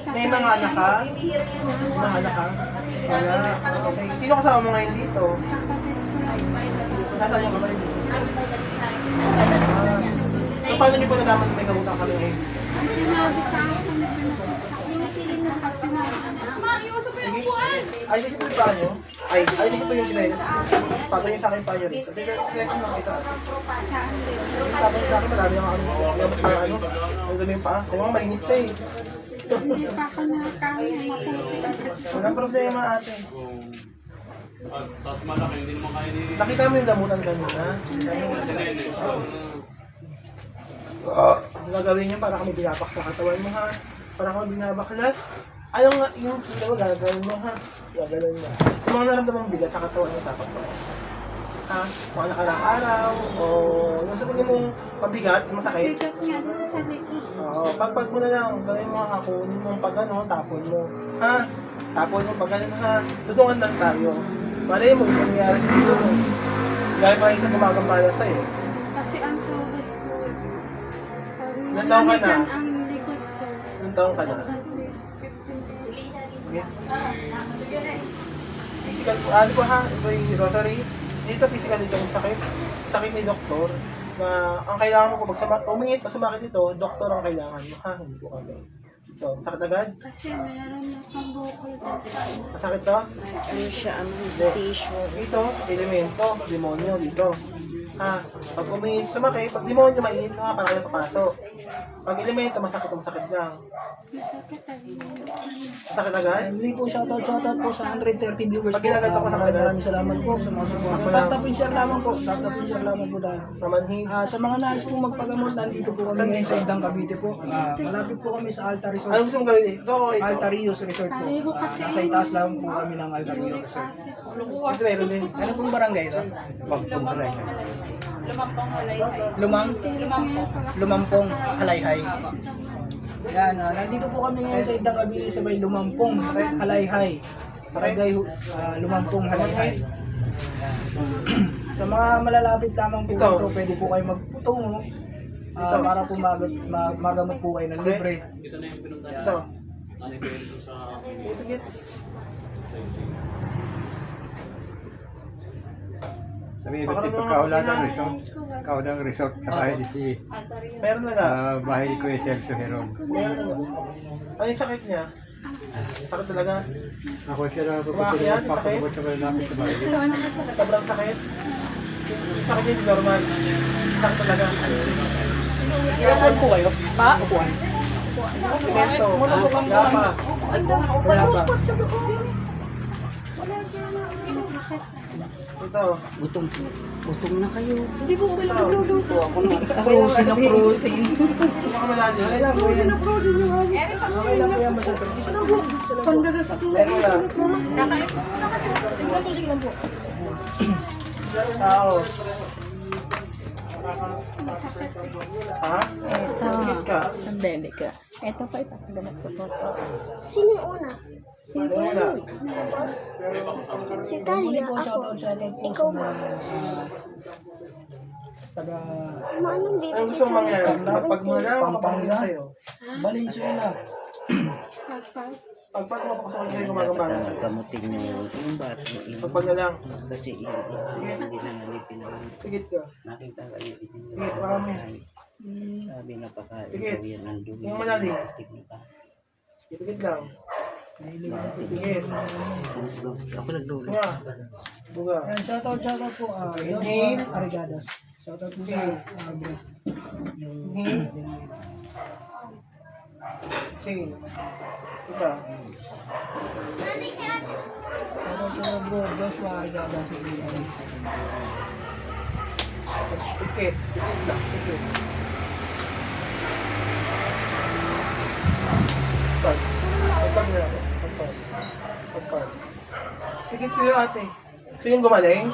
May mga anak ka? May mga anak ka? Wala. Okay. Sino kasama mo ngayon dito? kapatid ko lang. Nasaan yung kapatid dito? So, paano niyo po nalaman may kamutan kami ngayon? Ang sinabi sa akin na pinasiling na kasi na Iusap mo yung upuan. Ay, dito po yung paa nyo? Ay, dito po yung sinelas. Pato nyo sa akin paa nyo rito. Dito, sinelas mo nakita. saan din. Tapos sa akin, marami akong gamot para ano. Ang dami yung paa. Kaya mga malinis pa eh. Hindi pa ako nakakaya maputi. Walang problema ate. Tapos malaki, hindi naman kaya ni... Nakita mo yung damutan kanina? Ang gagawin nyo para kami binapak sa katawan mo ha. Para kami binabaklas. Ayaw nga, yung sila gagawin mo ha. Gagawin mo. Yung mga naramdamang bigat sa katawan mo dapat mo. Ha? Mga nakarang araw, o yung sa tingin mong mabigat, masakit. Bigat nga din sa likod. Oo, pagpag mo na lang, gawin mo ha, kunin mo pag ano, tapon mo. Ha? Tapon mo pag ano ha. Tutulungan lang tayo. Malay mo, yung nangyari dito mo. Gaya pa rin sa gumagambala sa'yo. Kasi ang tuhod ko, pag Ilan taon ka na? nalamigan ang likod ko, Ilang taong ka na? dapat Sige. Physical po, ano po ha, ito yung rosary. Dito physical dito yung sakit. Sakit ni doktor. Na ang kailangan mo po, pag umingit o sumakit ito, doktor ang kailangan mo ha, hindi po kami. Ito, sakit agad? kasi meron na pang bukol dito. Masakit to? Ano siya, seizure. Dito, elemento, demonyo dito. Ha, pag umingit sumakit, pag demonyo mainit mo ha, para kayo papasok. Pag elemento, masakit lang. Masakit ang Masakit agad? Family po, shoutout po sa 130 viewers Pag ginagal pa ko sa kanila. Maraming salamat po sa mga support. Shoutout and share lamang po. Shoutout and share lamang po tayo. Namanhin. Sa mga nais po magpagamot, nandito po kami ngayon sa Indang Cavite po. Malapit po kami sa Alta Resort. Ano gusto mong gawin dito? Ito. Altarios Resort po. Pareho kasi Nasa itaas lang po kami ng Altarios Resort. Ito meron din. Ano pong barangay ito? Lumampong halay. Lumampong Halayhay. Halayhay. Yan, nandito po kami ngayon sa Indang Kabili sa may Lumampong, Halayhay. Barangay Lumampong, Halayhay. Sa mga malalapit lamang po Ito. dito, pwede po kayo magputungo para po magamot po kayo ng libre. Ito. Sabi iba't ito kauladang resort. Kauladang resort sa bahay ni si Meron na lang. bahay ni Kuya Celso Heron. Meron na. Ano yung sakit niya? Sakit talaga. Ako siya na Umakyat, papagod sa malalapit sa bahay. Sobrang sakit. Yung sakit niya hindi normal. Sakit talaga. Ilan po kayo? Pa? Upuan. Ito. Yapa. Yapa. Ito. Gutom na kayo. Hindi ko okay lang nagluluto. Ako na. Cruising na cruising. Hindi ka malalim. Okay lang po yan. Okay lang po yan. Basta isa lang po. Meron na. Sige lang po, sige lang po. Tao. Ha? Sakit ka. Ang bebe ka. Ito pa ipapagamot ko po. Sino yung una? Una. Si Talia, ako. Shoutout po Ikaw sa ba? mga taga Maanong dito Ano gusto mong mangyari? Pag mo na, makapangin na sa'yo. Valenzuela. Pagpag mo pa sa kanya gumagambala sa'yo. Gamutin niyo yung bata mo. Pagpag na lang. Kasi hindi na nalipin na Sigit ka. nakita ka yung Sige, promise. sabi na pagkain Sige. daw yan ng dumi. Yung malalim. Tikita. Sigit lang. Sigit. Ako naglulo. Bunga. Bunga. Ayan, shoutout po. Eugene. Arigadas. Shoutout po sa bro. Sige. Diba? Shoutout sa bro. Joshua Arigadas. Tikit. Tikit lang. Tikit. Pagpag. Pagpag na ako. Pagpag. Pagpag. Sigit ko yung ate. Sino yung gumaling?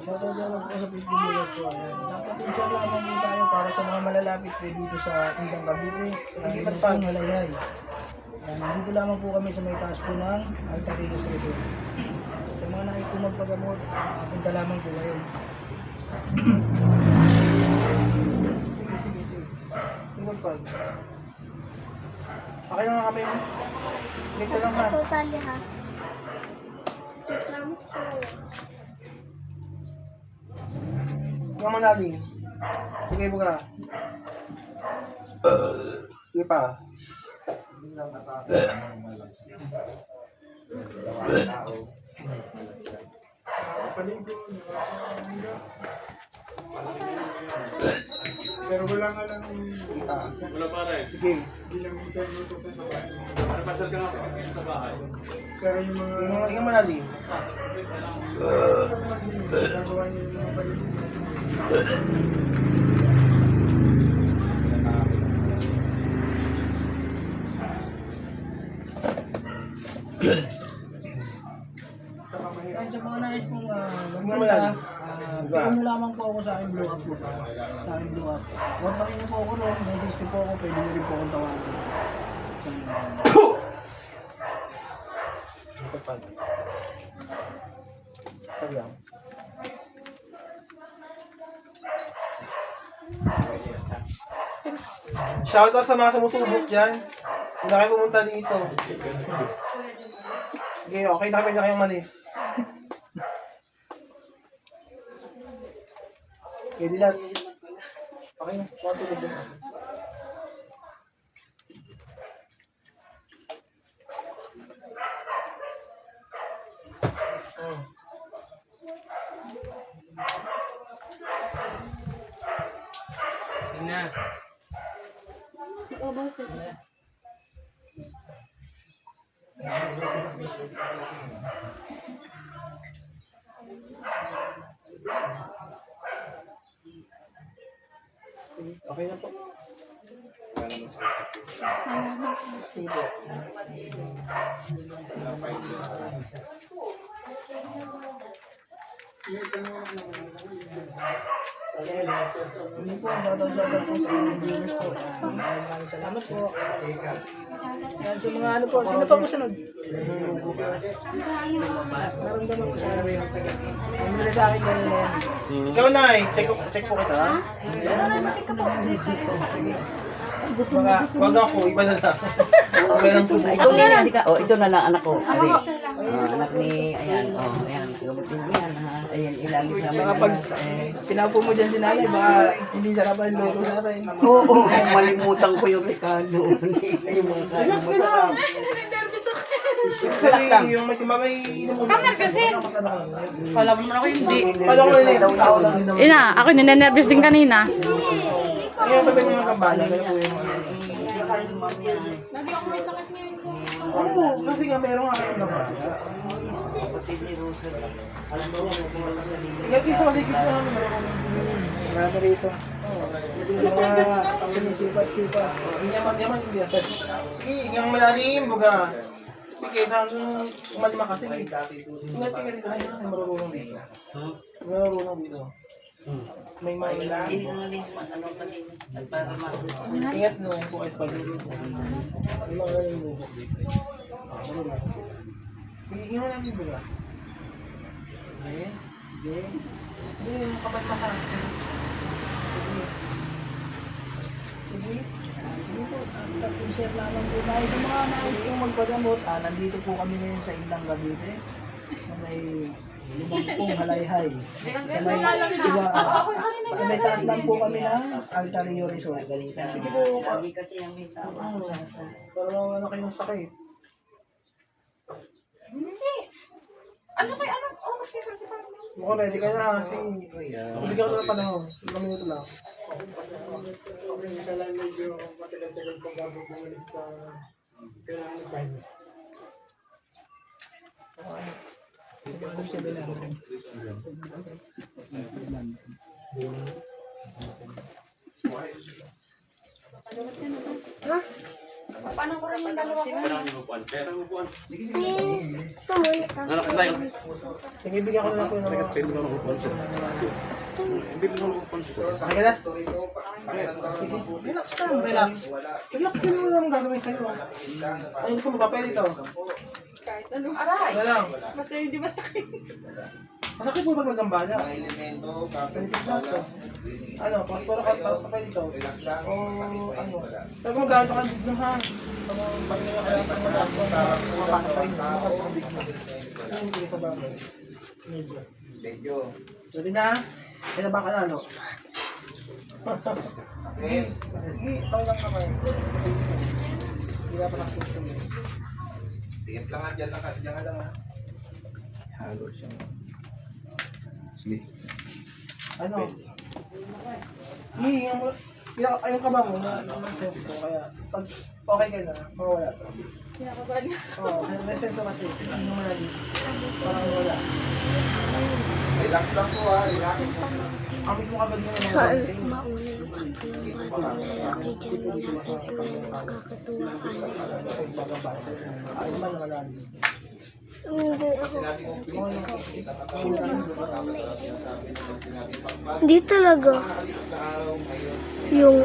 Shoutout po sa Pilipinas po. Ayan. Dapat insya lamang po tayo para sa mga malalapit po dito sa Indang Cavite. Sa Indang Halayhay. Ayan, nandito lamang po kami sa may taas po ng Altarillos Resort. Sa mga nais po magpagamot, punta lamang po kayo. Sino pag? Okay lang kami. Hindi ko lang ha. Ikaw, Talia, ha? Promise ko. Yung malalim. Sige, buka. Sige pa. Pero wala nga lang wala pa rin. Sige. Hindi lang sa YouTube sa bahay. Para pasal ka nga sa bahay. Pero yung mga Yung malalim. nagawa niyo yung mga balik. Ayan, sa mga nais pong Yung magpunta, malalim. PM nyo lamang po ako sa aking blow up po. Sa aking blow up. Kontakin niyo po ako ron, message ko po ako, pwede nyo rin po akong tawagin. Pagpag. Sabi lang. Shoutout sa mga sumusubok dyan. Hindi na kayo pumunta dito. Okay, okay na kami na kayong malis. Okay, Dilan. Okay na, matulog din. Okay na po. Sana Sige po. Hindi po, shoutout po sa inyong viewers po. Maraming salamat po. Yan, sa mga ano po, sino pa po sunod? Naramdaman ko sa yung nila sa akin kanina yan. Ikaw na check po kita. Ha? Baka, wag ako, iba na lang. Iba lang po. Ikaw na lang. Oh, ito na lang anak ko. Ari. Anak ni, ayan, oh, ayan. Gamutin mo yan, ha. Ayan, ilagi sa Baka pag pinaupo mo dyan si nanay, baka hindi sarapan yung lolo sa akin. Oo, malimutan ko yung Ricardo. Yung mga kain mo sa Nervous ako. Kasi yung may inom mo. Kang nervousin. Wala mo naman ako hindi. Paano ko na yung tao lang din naman. Ina, ako ninenervous din kanina. Ngayon pa yung mga kambala. Ganun po yung mga. Lagi ako may sakit niya. Oo, kasi nga meron nga kayong kambala. Ingat kayo sa maligid mo. Marami rito. Mga sinisipat-sipat. Yaman, hindi yan. Sige, ingang malalim, buga. Sige, umalima kasi. Ingat kayo rito. Ay, marunong dito. Marunong dito. May mailang. Ingat no, po kayo pag may mga nalulubok dito. Marunong kasi. Hingin mo natin buga. Okay. Okay. Hindi, kapag maka. Sige. Sige. Sige po, share naman po tayo sa mga nais pong magpagamot. Nandito po kami ngayon sa Indang Cavite. Sa may Lumangpong Halayhay. Sa may iba, sa may taas lang po kami ng Altario Resort. Sige po, kasi yung may tama. parang ano kayong sakit. Hindi. Ano kayo? Ano? Oh, si Parang. Mukhang ready ka na kasi bigyan ko na ng panahon. 5 minuto lang. Paano ko rin yung dalawa ko? Sige, bigyan ko na lang po ng mga... Okay ka na? Sige, relax ka lang, relax. Relax ka lang ang gagawin sa'yo. Ay, gusto mo papel ito? Kahit ano. Aray! Wala lang. Basta hindi masakit. Masakit po ba magambala? Elemento, Ano, pastor ka papel ito? O ano? Pero kung gano'n ka digno ha? Pag nangyakaratan mo lang kung mapapatay mo, mapapatay mo. Yung hindi sa bagay. Medyo. medyo. Pwede na? Kaya ba ka lalo? Sige, sige, tayo lang naman. Hindi na pa nakikita mo. Tingit lang nga, dyan lang ha. Halo siya. Sige. Ano? Hihinga mo. Ayun ka ba mo na sense ko? Kaya pag okay ka na, mawala to. Kinakabahan nga. Oo, may sense ko kasi. Hindi mo na dito. Parang wala. Relax lang po ha, relax. Ang mismo ka ba din yung Saan mauna yung pagkakalaki dyan ng isip ko yung kakatuwa Ayun man, wala din. Hindi ako. Sinabi ko, Hindi talaga. sa araw ngayon, Yung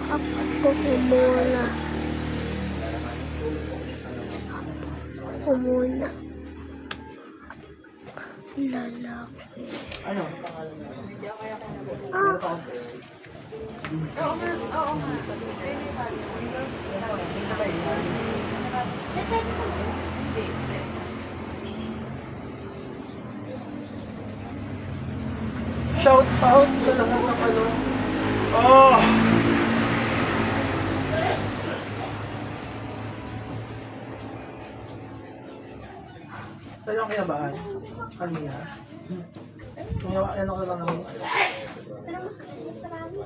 ako umuna. Umuna. Lalaki. Ano? Ah, Oo nga. Oo nga. Hindi. Shout out sa lahat ng ano. Oh! Saan ang kinabahan? Kanina? Kung ano ko lang naman.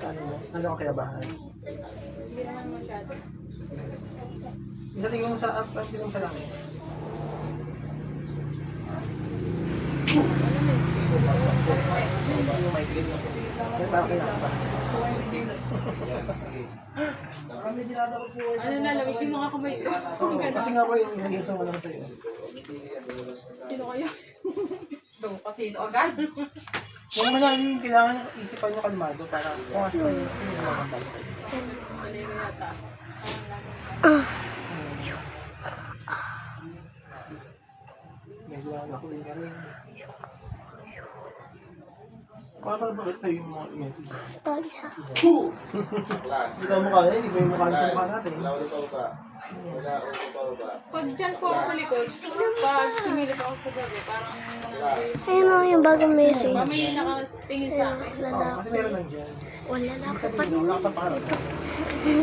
Ano mo? Ano ang kinabahan? Hindi naman masyado. Isa tingin mo sa tingin mo sa langit. Yung migraine mo. Kaya parang kinakabahan. Ano na, lamigin mo nga kamay ko. Oo, kasi nga po yung naging sa walang tayo. Sino kaya? Ito, kasi ito agad. Yung managing kailangan isipan nyo kalmado para kung asa yung pinagmamabal. Mali ko yata. Medyo ako din na rin. Para bakit tayo yung mga event? Class. Hindi ka mukha na, hindi ko yung mukha sa mukha natin. Wala ulit pa ba? Wala ulit pa ba? Pag dyan po ako sa likod, pag sumilip ako sa gabi, parang Ayun o, yung bagong message. mamaya nakatingin sa akin. Kasi meron lang dyan. Wala na ako. Sabihin, wala ka sa parang.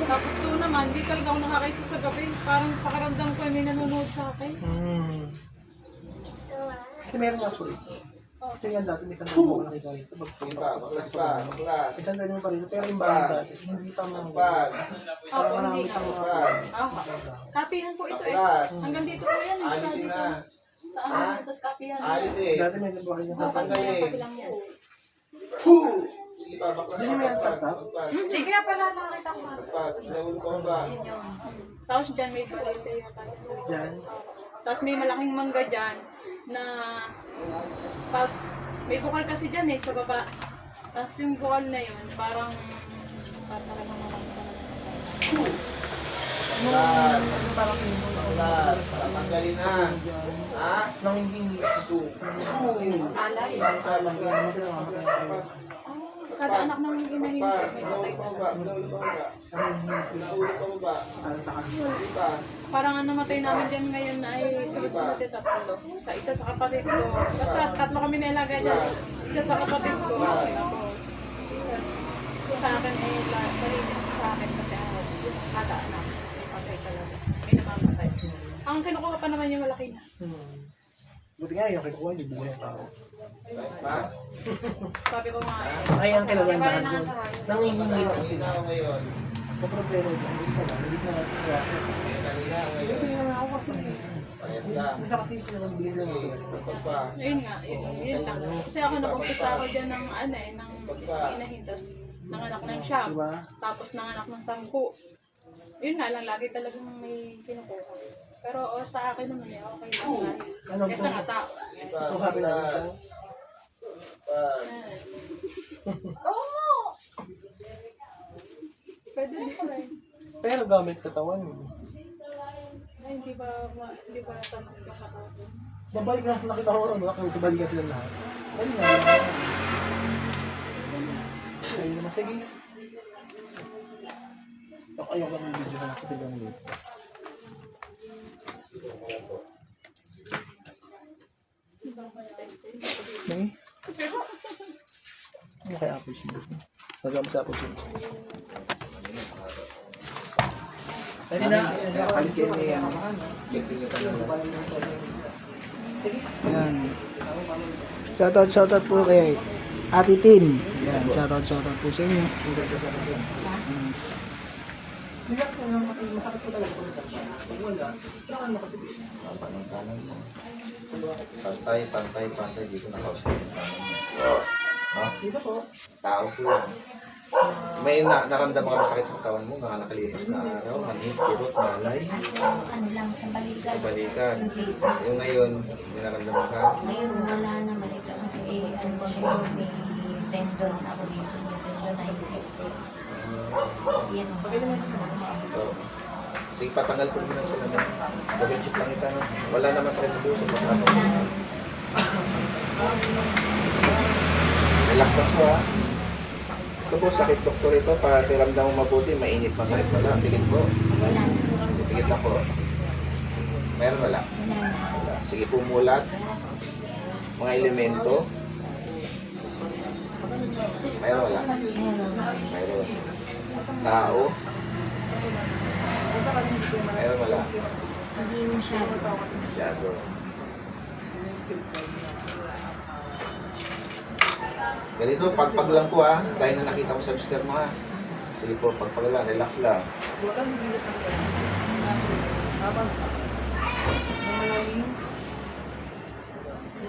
Tapos to naman, di talaga ako nakakaisa sa gabi. Parang pakaramdam ko may nanonood sa akin. Kasi meron nga po rin. Kasi yan dati, may tanda mo nakita rito. Class pa. Class. May tanda mo pa rin. Pero yung bahay dati, hindi pa mga Pag. Oo, hindi nga. Pag. Kapihan po ito eh. Class. Hanggang dito po yan. eh. Alisin na. Sa amin, tapos kapihan. Alisin. dati may nabuhay na Kapag tatanda. kaya kapilang po. Sige pa, baklas Sino may ang tatap? Sige, kaya pala nakita ko. Pag. Naulo pa ba? Tapos dyan may balite yung Yan. Tapos may malaking mangga dyan na tapos may bukal kasi dyan eh sa baba. Tapos yung bukal na yun parang talagang Class. Parang pinunod ako. Class. Tatanggalin na. Ha? Nang hindi alay. Kada anak ng inahin Pag. may Naulo patay pa talaga. ba? Naulo pa ba? Naulo pa ba? Sige pa. Parang ang namatay namin dyan ngayon ay sunod-sunod yung tatlo. Sa isa sa kapatid ko. Basta tatlo kami nailaga dyan. Isa sa kapatid ko. Tapos isa sa akin ay maliit sa akin kasi kada anak. Patay talaga. May namamatay. Ang kinukuha pa naman yung malaki na. Buti nga yung kinukuha, hindi buhay ang tao. Pa? Sabi ko nga Ay, ang kinagandahan na doon. sa bahay. Nangihingi na Kanina ako ngayon. Sa problema dyan, hindi na lang, hindi na natin kaya. Kanina ako ngayon. Hindi naman ako kasi. Parehas lang. Isa kasi pinagbilis lang ako. Kapag pa. Yun nga, yun lang. Kasi ako nag-umpisa ako dyan ng ano eh, ng inahin. Tapos nanganak ng siyam. Diba? Tapos nanganak ng 10. Yun nga lang, lagi talagang may kinukuha. Pero sa akin naman eh, okay lang. Ano Kasi nga tao. Ito happy na rin siya. Pag. Oo! Pwede din pa rin. Pero gamit katawan. Ay, hindi ba natanong ka katapos? Babalik na nakita ko ano, nakabalik sila lahat. Ayun nga. Ayun naman, sige. Ayaw lang yung video na kasi lang dito. Okay. Ano kaya apple siya? Nagama sa apple siya. Dali na. Alikin niya yan. Yan. Shoutout po kay Ate Tim. Yan, shoutout po sa inyo. Relax na lang kasi masakit po talaga kung pag wala. Saka nakatibig. Pantay dito na kausap. Ha? Dito po. Tao po yan. May naramdaman ka ba sakit sa katawan mo, mga nakalipas na araw, manhid, kirot, malay, Ano lang, sa balikat. sa balikan. Yung ngayon, may naramdaman ka. Ngayon wala naman ito kasi ano siya may tendon ako dito. May tendon na infested. Yan. So, sige, patanggal ko muna sila na. Double check lang ito. No? Wala naman sakit sa puso. Relax lang po ha. Ito po, sakit doktor ito. Para tiramdam mo mabuti, mainit masakit pala. Pigit po. Wala. Pigit lang po. Meron wala. Wala. Sige po, mulat. Mga elemento. Meron wala. Meron. Tao. Meron wala. Hindi masyado. Masyado. Ganito, pagpag lang po ha. Gaya na nakita ko sa mister mo ha. Sige po, pagpag lang, relax lang. Bukan hindi na habang malalim.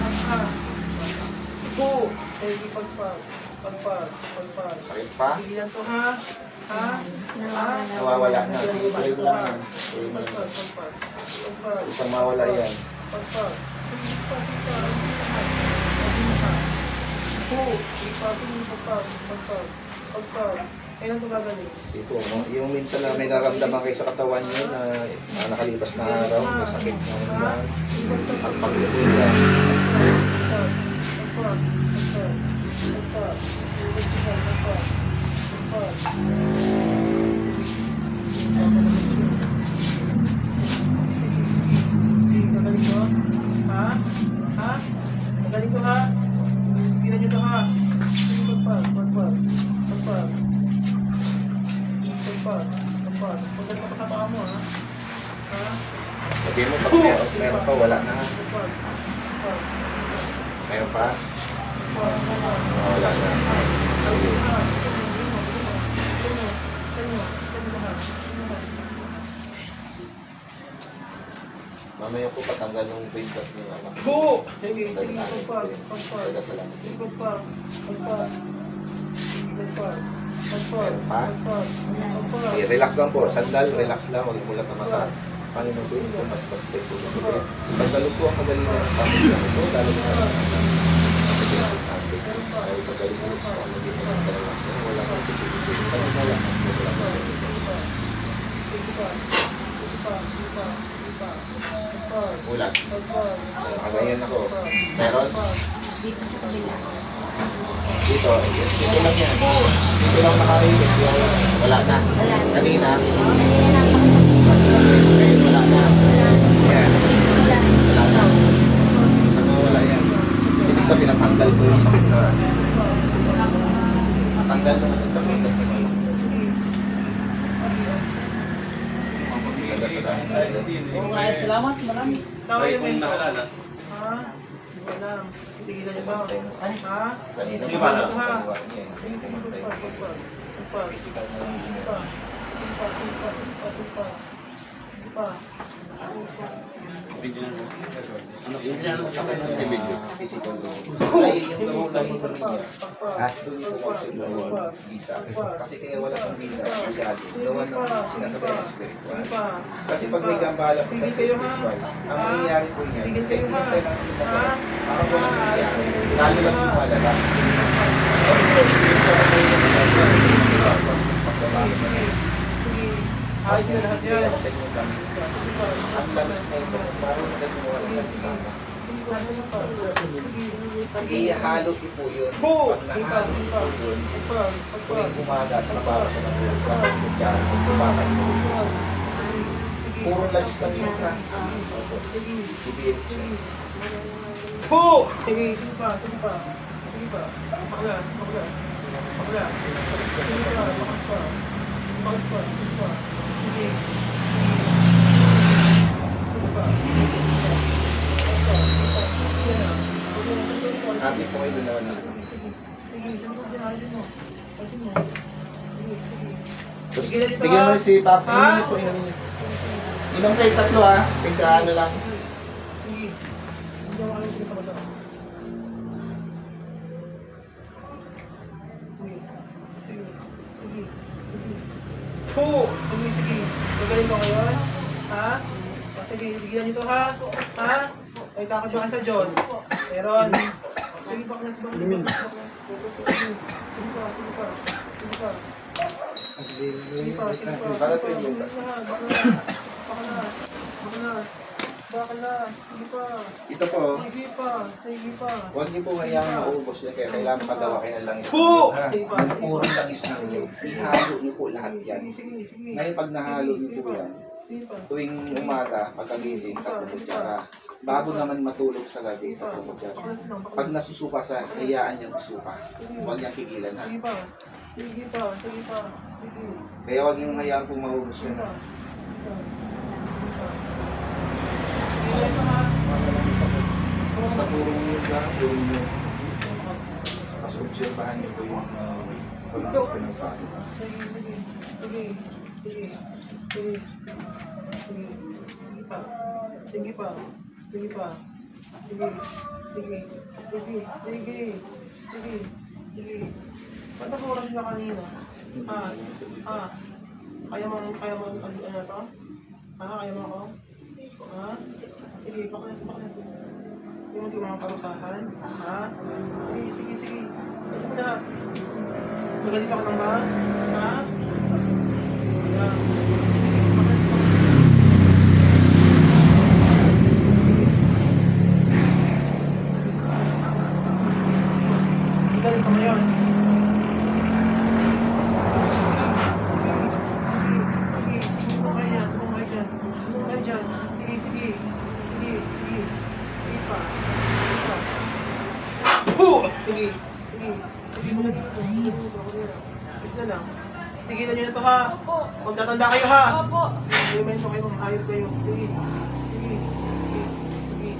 Ha? Po. Sige, pagpag. Sakit pa? Tigilan to, ha? Ha? Nawawala na. Sige, tuloy mo lang yan. Tuloy mo lang yan. Isang mawala yan. Pagpag. Po. Pagpag. Kailan ito gagaling? Ito, no? Yung minsan na may naramdaman kayo sa katawan nyo na nakalipas na araw, may sakit na yan. At paglutulan. Gagaling to? Ha? Ha? Gagaling to, ha? Tignan nyo to, ha? Pagpag. Pagpag pa sa paa mo, ha? Ha? Sabi mo, pag meron pa, wala na. Meron pa? Wala na. Mamaya po patanggal yung pintas niyo, anak. Po! Sige, pagpag. Taga salamat. Pagpag. Meron pa? Sige, relax lang po. Sandal, relax lang. Huwag mulat ang mata. Panginoon ko ito, mas best po lang. Pagdalo po ang magalingan ng pamilya ito, lalo na ang kasi importante. Dahil pagdalo po ang pamilya ng dalawa. Wala kang pipilitin. Saan na lang? Wala kang pipilitin. Ulat. Nakagayan ako. Meron? Dito lang yan. Dito lang nakarinig. Wala na. Kanina. Ngayon wala na. Yan. Wala na. Saan na wala yan? Ibig sabihin, natanggal ko yung sakit na. Natanggal naman yung sakit kasi may Salamat, marami. Tao yung may nakalala. Ha? Hindi ko alam. Tigilan niyo ba? Ha? kanina. Hindi ba na? Ha? Dalawa niya eh. Hindi pumatay. Physical na lang yun. Physical na. Ay, yung gamot lang yung niya. Doon yung pumatay yung visa. Kasi kaya wala kang visa. Gawa ng sinasabi ng spiritual. Kasi pag may gambala po kasi spiritual, ang mangyayari po niya, kahit hinintay lang yung nagawa, parang walang mangyayari. Lalo lang yung malala. Ayos na lahat yan. Ang langis na ito, parang nagagawa ng langis sana. Ihalo po yun. Pag nahalo po yun, kung umaga, trabaho sa natulog, kapag kutya, kumakan po. Puro langis lang yun ha. Bibili siya. Po! Sige, sige pa, sige pa. Sige pa. Paklas, paklas. Paklas. Sige pa, pakas pa. Pakas pa, sige pa. Sige. Sige pa. Happy po kayo doon naman na. Tapos, bigyan mo si Papa. Inom po, inom niyo. Inom kayo tatlo ha. Tigka ano lang. Po! Sige, sige. Magaling mo ngayon? Ha? Sige, bigyan niyo to ha? Ha? Ay, takot ba kayo sa Diyos? Meron. Sige, baklas, baklas. Sige pa, sige pa. Sige pa. Sige pa, sige pa. Para po yung bukas. Baklas. Baklas. Baklas. Sige pa. Ito po, Sige pa. Sige pa. huwag niyo po hayaan maubos niya kaya kailangan pagawa kayo ng langis. Po! Ha? Yung purong langis ng iyo. Ihalo niyo po lahat yan. Sige, sige, sige. Ngayon pag nahalo niyo po yan, Sige pa. tuwing umaga, pagkagising, 3 kutsara. Bago naman matulog sa gabi, 3 kutsara. Baklas lang, baklas. Pag nasusuka sa, hayaan niyang suka. Huwag niyang pigilan ha. Sige pa. Sige pa. Sige pa. Sige. Kaya huwag niyong hayaan pong maubos Sige yan. pa. Sige pa. Sa purong yun lang, yung mas obserbahan niyo po yung pinagpasok. Sige, sige. Sige. Sige. Sige. Sige. Sige pa. Sige pa. Sige pa. Sige. Sige. Sige. Sige. Sige. Sige. Ba't ang oras niya kanina? Kaya mo, ano to? Kaya mo ako? Sige, paklas, paklas. Yung hindi mo mga parusahan? Sige, sige, sige. Kasi mo na. Magalit ako ng ba? Yeah. Magalit ka ngayon. Tigilan nyo na to ha. Magtatanda kayo ha. Opo. Tigilan nyo kayo, mahayop kayo. Sige. Sige. Sige.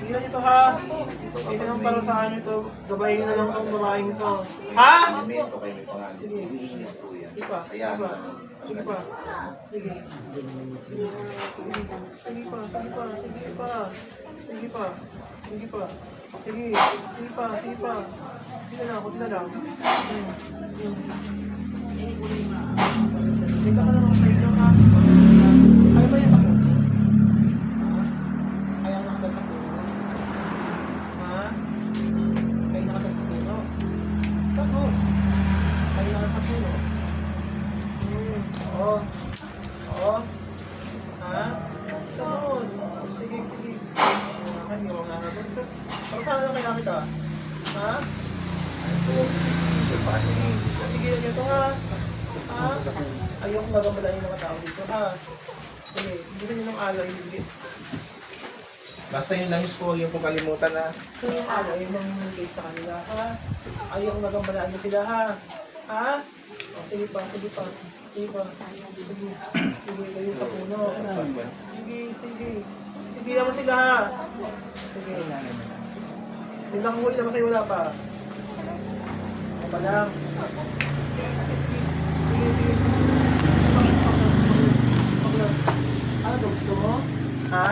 Tigilan nyo to ha. Kaysa naman para sa ano ito, gabayin nyo na lang itong babaeng ito. Ha? Elemento kayo may pangalan. Umiinit po yan. Sige pa. Kaya Sige pa. Sige pa. Sige. Sige pa. Sige pa. Sige pa. Sige pa. Sige pa. Sige. Sige pa. Sige pa. Kunti na lang. Kita ka naman sa inyo, ha? Kaya ba yan sa puno? Kaya nakadal sa puno? Ha? Kaya nakadal sa puno? Sagot. Kaya nakadal sa puno? Oo. Oo. Ha? Sagot. Sige. Akin, hindi mo nakakabot. Pero saan na kaya kita? Ha? Sige, ito ha. Ha? Ayoko magamalain ng mga tao dito ha. Sige, hindi nyo ng alay. Basta yung langis po, yung kung kalimutan na. So yung alay, yung mamimigay sa kanila ha. Ayoko magamalain nyo sila ha. Ha? O, sige pa. Sige, kayo sa puno. Sige. Sige naman sila ha. Sige. Yung nakahuli naman sa'yo wala pa. Ano pa lang. Sige. Ano gusto mo? Ha?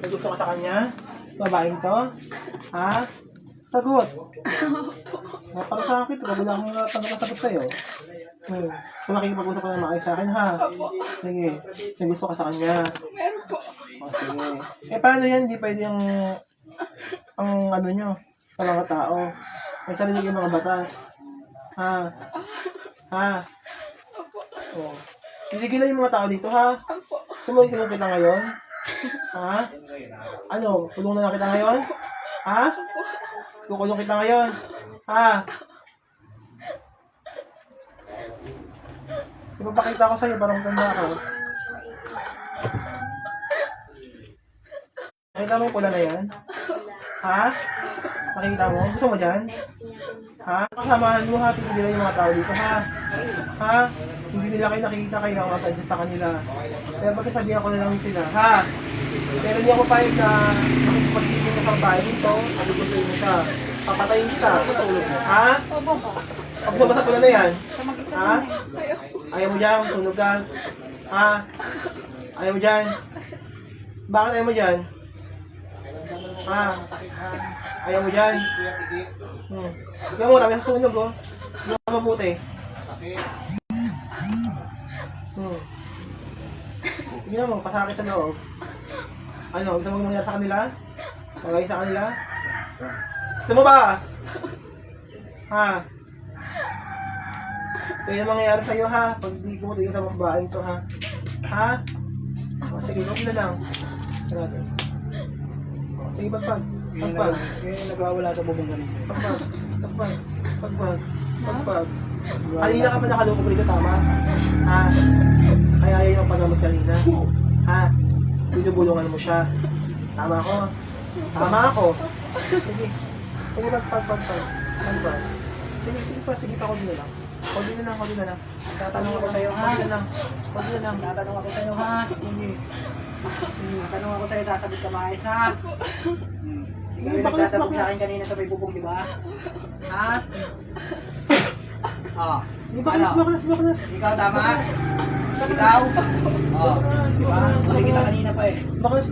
May gusto ka sa kanya? Babaeng to? Ha? Sagot. Para sa akin, wala akong natanggap sa'yo. So makikipag-usap ka na maayos sa akin ha? Sige. May gusto ka sa kanya? Meron po. O sige. Paano yan? Hindi pwede ang ano nyo, sa mga tao. May sarili yung mga batas. Ha? O. Tigilan yung mga tao dito ha? Sumukin kita ngayon? Ha? Ano? Kulong na kita ngayon? Ha? Kukulong kita ngayon? Ha? Ipapakita ko sa'yo para matanda ka. Nakita mo yung pula na yan? Ha? Nakikita mo? Gusto mo dyan? Ha? Kasamahan mo ha, tigilan yung mga tao dito ha? Ha? Hindi nila kayo nakikita kaya ang adjust sa kanila. Pero pagkasabihan ko na lang sila, ha? Pero hindi ako pahig na makikipag-sipin ka sa bahay nito, agugustuhin mo siya. Papatayin kita, tutulog mo, ha? Pag sa pula na yan, ha? Ayaw mo dyan, tulog ka. Ha? Ayaw mo dyan. Bakit ayaw mo dyan? Ha? Ayaw mo dyan. Tignan mo, marami sa sunog, oh. Hindi mo mabuti. Tignan mo, pasakit sa loob. Ano, gusto mo mangyari sa kanila? Magay sa kanila? Gusto mo ba? Ha? Ito yung mangyayari sa'yo ha, pag di ko tingin sa babaeng to ha. Ha? O, sige, okay na lang. Sige, pagpag. Yung nagwawala sa bubong kanina. Pagpag. Kanina ka pa nakaloko rito, tama? Ha? Kaya ayaw yung paggamot kanina. Ha? Binubulungan mo siya. Tama ako? Tama ako? Sige. Sige, pagpag. Sige pa, konti na lang. Konti na lang. Tatanong ako sa'yo ha? Konti na lang. Tatanong ako sa'yo ha? Tatanong ako sa'yo, sasagot ka maayos ha? Ikaw yung nagtatabog sa akin kanina sa may bubong, di ba? Ha? Di baklas. Ikaw tama? Ikaw? Di ba? Huli kita kanina pa eh. Baklas.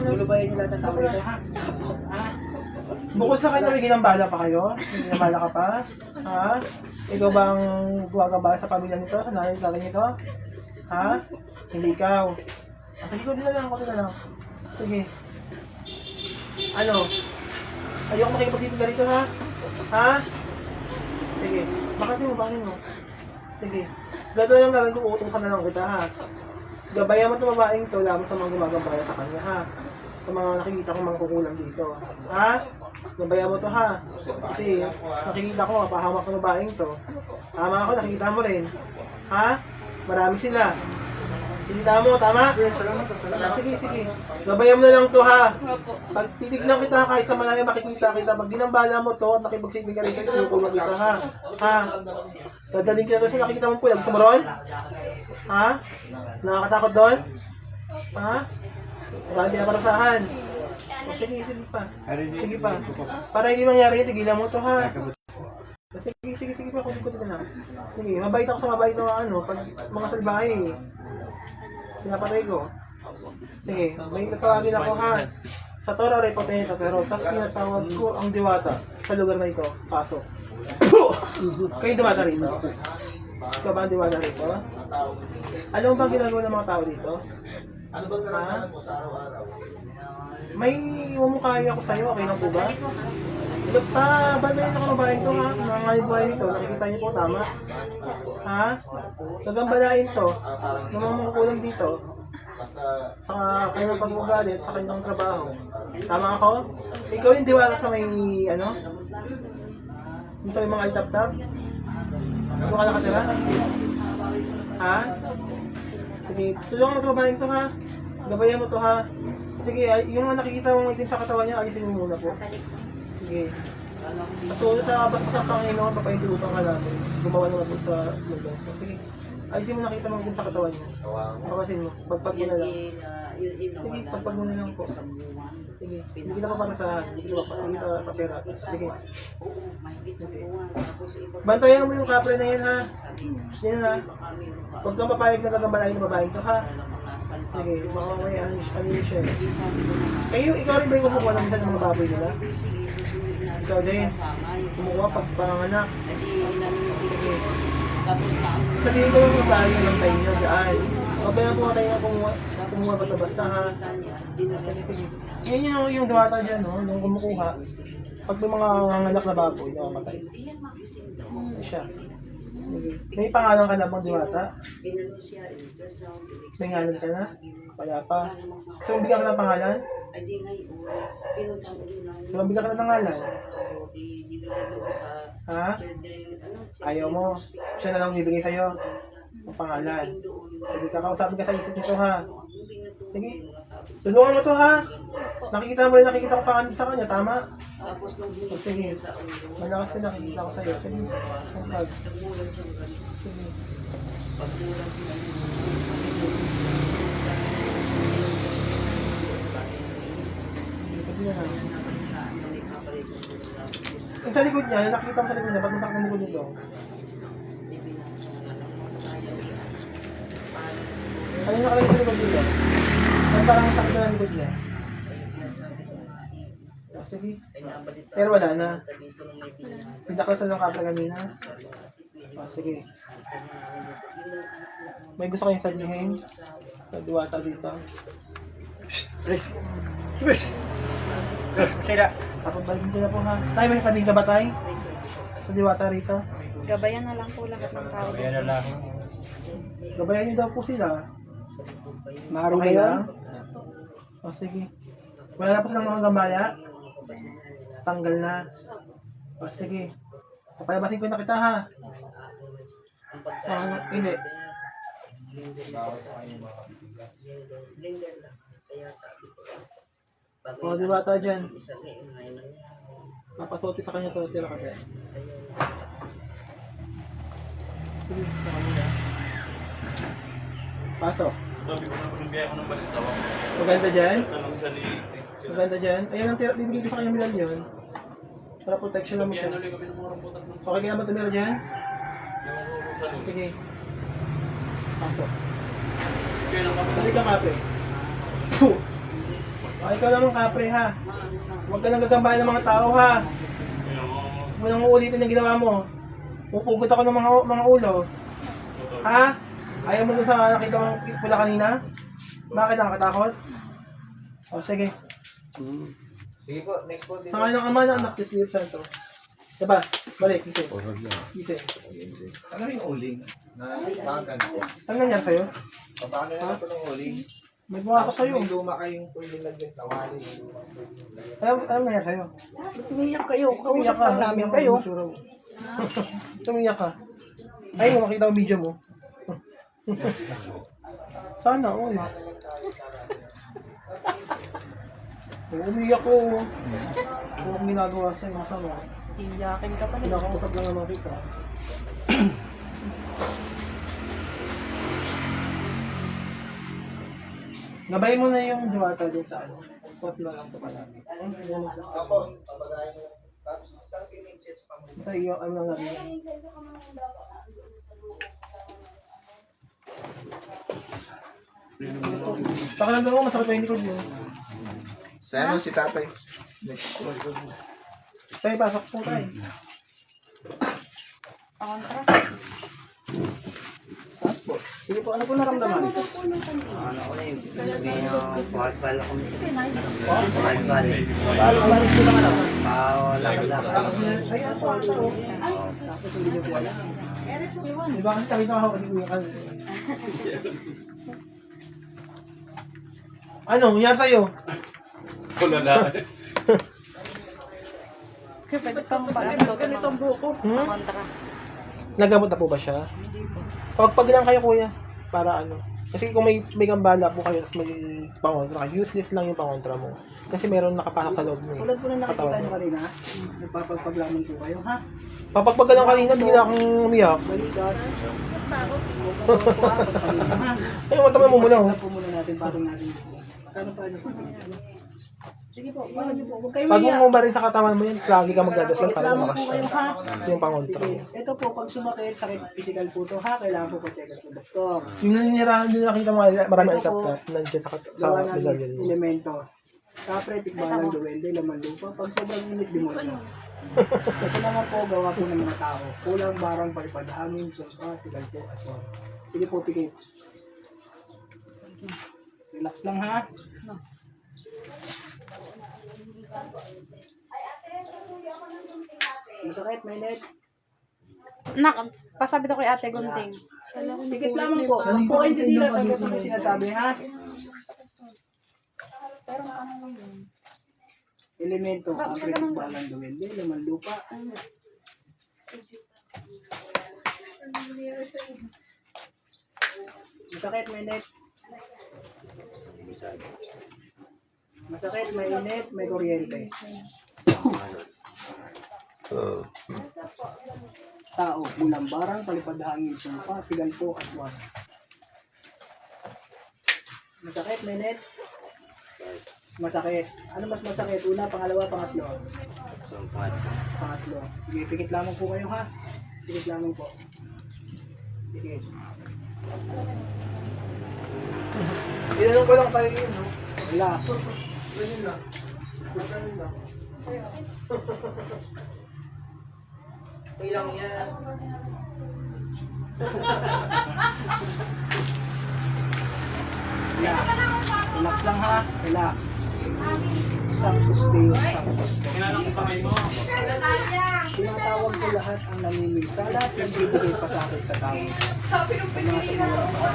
Lulubayin yung lahat ng tao dito ha? Ha? Bukod sa kanya, may ginambala pa kayo? May ginambala ka pa? Ha? Ikaw bang gumagambala sa pamilya nito? Sa nanay nito? Ha? Hindi ikaw. Sige, konti na lang. Sige. Ano? Ayoko makikipag-isip ka rito ha? Ha? Sige. Bakasin mo. Sige. Gano'n lang gawin kung uutusan na lang kita ha? Gabayan mo itong babaeng ito lamang sa mga gumagambala sa kanya ha? Sa mga nakikita kong mga kukulang dito. Ha? Gabayan mo to ha? Kasi nakikita ko mapahamak ng babaeng to. Tama ako, nakikita mo rin. Ha? Marami sila. Nakikita mo, tama? Sige. Gabayan mo na lang to ha? Pag titignan kita kahit sa malayo makikita kita. Pag ginambala mo to at nakipagsipin ka rin kayo, tulong kita ha? Ha? Dadaling kita doon sa nakikita mo po. Gusto mo ron? Ha? Nakakatakot doon? Ha? Marami na parasahan. Sige pa. Para hindi mangyari yun, tigilan mo to ha. Sige pa, kunti na lang. Sige, mabait ako sa mabait na pag mga salbahe. Pinapatay ko. Sige, may tatawagin ako ha. Sa Tora Repo Tenito, pero tapos tinatawag ko ang diwata sa lugar na ito. Pasok. Kayo diwata rito? Ikaw ba ang diwata rito? Alam mo bang ginagawa ng mga tao dito? Ano bang nararamdaman mo sa araw-araw? May mamukhay ako sa'yo, okay lang po ba? Look pa, bandayin ako ng bahay ito ha. Mga buhay nito, nakikita niyo po, tama? Ha? Gagambalain to, ng mga makukulang dito. Sa kanyang pag-ugalit, sa kanyang trabaho. Tama ako? Ikaw yung diwata sa may, ano? Yung sa may mga altap-tap? Doon ka nakatira? Ha? Sige, tulungan mo ito babaeng to ha. Gabayan mo to ha. Sige, yung mga nakikita mong itim sa katawan niya, alisin mo muna po. Sige. Patuloy sa sa Panginoon, papaintulutang ka namin. Gumawa naman po sa mundo. Sige. Alisin mo nakita mong itim sa katawan niya. Papasin mo. Pagpag mo na lang. Sige, pagpag mo na lang po. Sige. Hindi kita pa para sa hindi kita papera. Sige. Bantayan mo yung kapre na yan ha. Yan ha. Huwag kang papayag na gagambalain ng babaeng to ha. Sige, makamay ano siya. Kayo, ikaw rin ba yung kumukuha ng mga baboy nila? Ikaw din. Kumukuha pag panganak. Sige. Sabihin ko yung babae ng tayo niya dyan. Huwag ka na po tayo na kumuha basta-basta ha. Sige. Yan yung diwata dyan, no? Yung kumukuha. Pag may mga anak na baboy, namamatay. Siya. May pangalan ka na bang diwata? May ngalan ka na? Wala pa. So, bigyan ka ng pangalan? So, bigyan ka na ng ngalan? Ha? Ayaw mo. Siya na lang bibigay sa'yo. Ang pangalan. Sige, kakausapin ka sa isip nito ha. Sige. Tulungan mo to ha. Nakikita mo rin, nakikita ko pangalan sa kanya, tama? O, sige. Malakas ka, nakikita ko sa'yo. Sige. Sige. Yung sa likod niya, nakikita mo sa likod niya, pag matak ng likod nito. Ano yung nakalagay sa likod nito? Ano parang matak na likod niya? Sige. Pero wala na. Pindaklasan ng kapra kanina. Sige. May gusto kayong sabihin? Sa diwata dito. Sira. Papabalikin ko na po ha. Tay, may sabihin ka ba tay? Sa diwata rito? Gabayan na lang po lahat ng tao. Yan na lang. Gabayan niyo daw po sila. Maaari Okay ba yun? lang? O sige. Wala na po silang mga gambaya? Tanggal na. O sige. Papayabasin ko na kita ha. Hindi. O, diwata dyan. Papasuti sa kanya to, tira ka dyan. Sige, sa kanila. Pasok. Maganda dyan? Maganda dyan? Ayan ang tira, bibigay ko sa kanya medalyon. Para protection lang mo siya. Okay ka na ba tumira dyan? Sige. Pasok. Dali ka kapre. Puh! Ikaw naman kapre ha. Huwag ka nang gagambahan ng mga tao ha. Huwag mo nang uulitin yung ginawa mo. Pupugot ako ng mga ulo. Ha? Ayaw mo dun sa nakita mong pula kanina? Bakit nakakatakot? O sige. Sige po, next po. Sa kanya ng ama na anak, Espiritu Santo. Diba? Balik, gising. Gising. Ano yung uling? Na bagan po. Ano nangyari sa'yo? Pabagan na po ng uling. May buha ka sa'yo. May luma kayong pwedeng lagyan tawali. Ano nangyari sa'yo? Umiyak kayo. Tumiyak Kausap ka. lang namin kayo. Tumiyak ka. Ay, makita mo video mo. Sana, oy. Umiyak ko. Huwag ginagawa sa'yo. Masama. Iyakin ka pa rin. Pinakausap lang naman kita. Gabay mo na yung diwata din sa ano. Spot na lang ito pala. Ako, papagayin mo. Tapos, saan pinag-set pa mo? Sa iyo, ano lang natin. Pakiramdam mo, masakit pa yung likod mo. Sa ano si tatay? Tayo, pasok po tayo. Sige po, ano po naramdaman? Ano ko na yun? May buhat-bal ako. Buhat-bal. Balik po lang ano? Lakad-lakad. Ayan po, asa o. Tapos hindi niyo po alam. Di ba kasi nakita ko ni Kuya Kal. Ano, nangyari sa'yo? Ganitong buko. Nagamot na po ba siya? Pag lang kayo kuya, para ano. Kasi kung may gambala po kayo, tapos may pangontra ka, useless lang yung pangontra mo. Kasi meron nakapasok sa loob mo. Tulad po na nakikita Katawan niyo mo. kanina, nagpapagpaglaman po kayo, ha? Papagpag ka lang kanina, bigla akong umiyak. Balikan. Ay, mata mo muna oh. Tignan po muna natin, patong natin. Paano? Sige po, paano niyo po? Huwag kayo Pag maiyak. mo rin sa katawan mo yan, lagi ka magdadasal para Reklamo lumakas po kayo, siya. ha? Yung pangontra mo. Sige. Ito po, pag sumakit, sakit physical po to, ha? Kailangan po po-check sa doktor. Yung naninirahan din nakita mo, marami Ito alikap po, na nandiyan sa Gawa ng medallion mo. elemento. Kapre, tikbalang duwende, laman lupa. Pag sobrang init, demonyo. Ito naman po, gawa po ng mga tao. Kulang, barang, palipad, hangin, sumpa, tigal po, aswang. Sige po, pikit. Relax lang, ha? Masakit, may net. Nak, pasabi to kay Ate Gunting. Pikit lamang po. Huwag po kayo didilat hanggang sa may sinasabi, ha? Elemento, kapre, tikbalang duwende, laman lupa. Masakit, may net. Masakit, may init, may kuryente. Tao, bulang barang, palipad hangin, sumpa, tigal po, aswang. Masakit, may net. Masakit. Ano mas masakit? Una, pangalawa, pangatlo. Pangatlo. Sige, pikit lamang po kayo, ha? Pikit lamang po. Pikit. Tinanong ko lang tayo yun, no? Wala. Ganyan lang. Ganyan lang. Ilang yan. Relax. Relax lang, ha? Relax. Sanctus Deus, Sanctus Deus. Tinatawag ko lahat ang namimigsa, lahat ng bibigay pa sa akin sa tao. Mga sa mga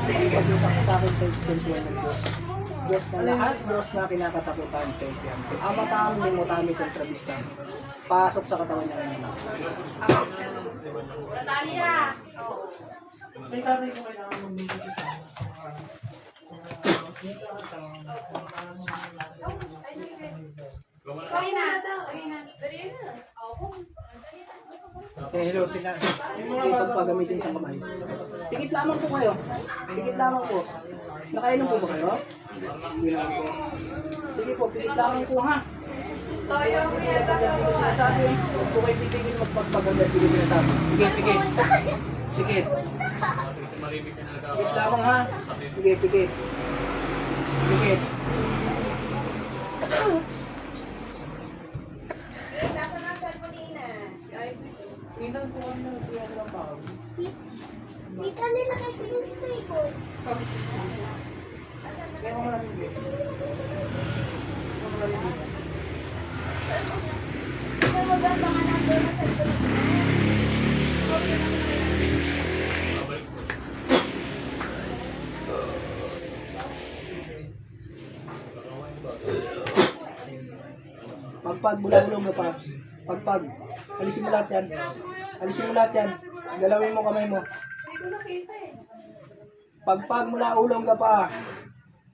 Ibigay Diyos ang sa akin sa espiritual ng Diyos. Diyos na lahat, Diyos na kinakatakutan sa iyan. Ama kami mo kami kontrabista. Pasok sa katawan niya ngayon. May tatay ko kailangan magbibigay sa Okay, hello, tingnan. Hindi pagpagamitin sa kamay. Tikit lamang po kayo. Tikit lamang po. Nakainom po ba kayo? Hindi naman po. Sige po, pikit lamang po, ha? Hindi ko sinasabi. Huwag po kayo titigil magpagpagamit. Hindi ko sinasabi. Sige, pikit. Pikit. Pikit lamang, ha? Sige, pikit. Pikit. Pinal po kami ng kuya ko lang pa. Tita, nilagay ko yung spray ko. Kaya mo natin dito. Pagpag, bulang-bulong ka pa. Pagpag. Alisin mo lahat yan. Alisin mo lahat yan. Galawin mo kamay mo. Pagpag mula ulong ka pa.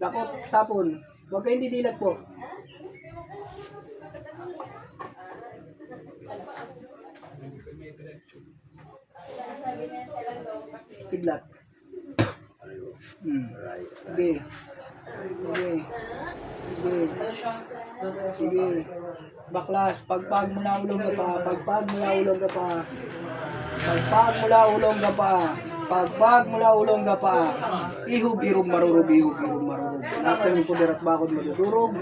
Lakot, tapon. Huwag kayong didilat po. Kidlat. Sige. Sige. Sige. Sige. Baklas. Pagpag mula ulong ka pa. Pagpag mula ulong ka pa. Pagpag mula ulong ka pa. Pagpag mula ulong ka pa. Ihub, irog, marurog, ihub, irog, marurog. Lahat ng puder at bakod madudurog.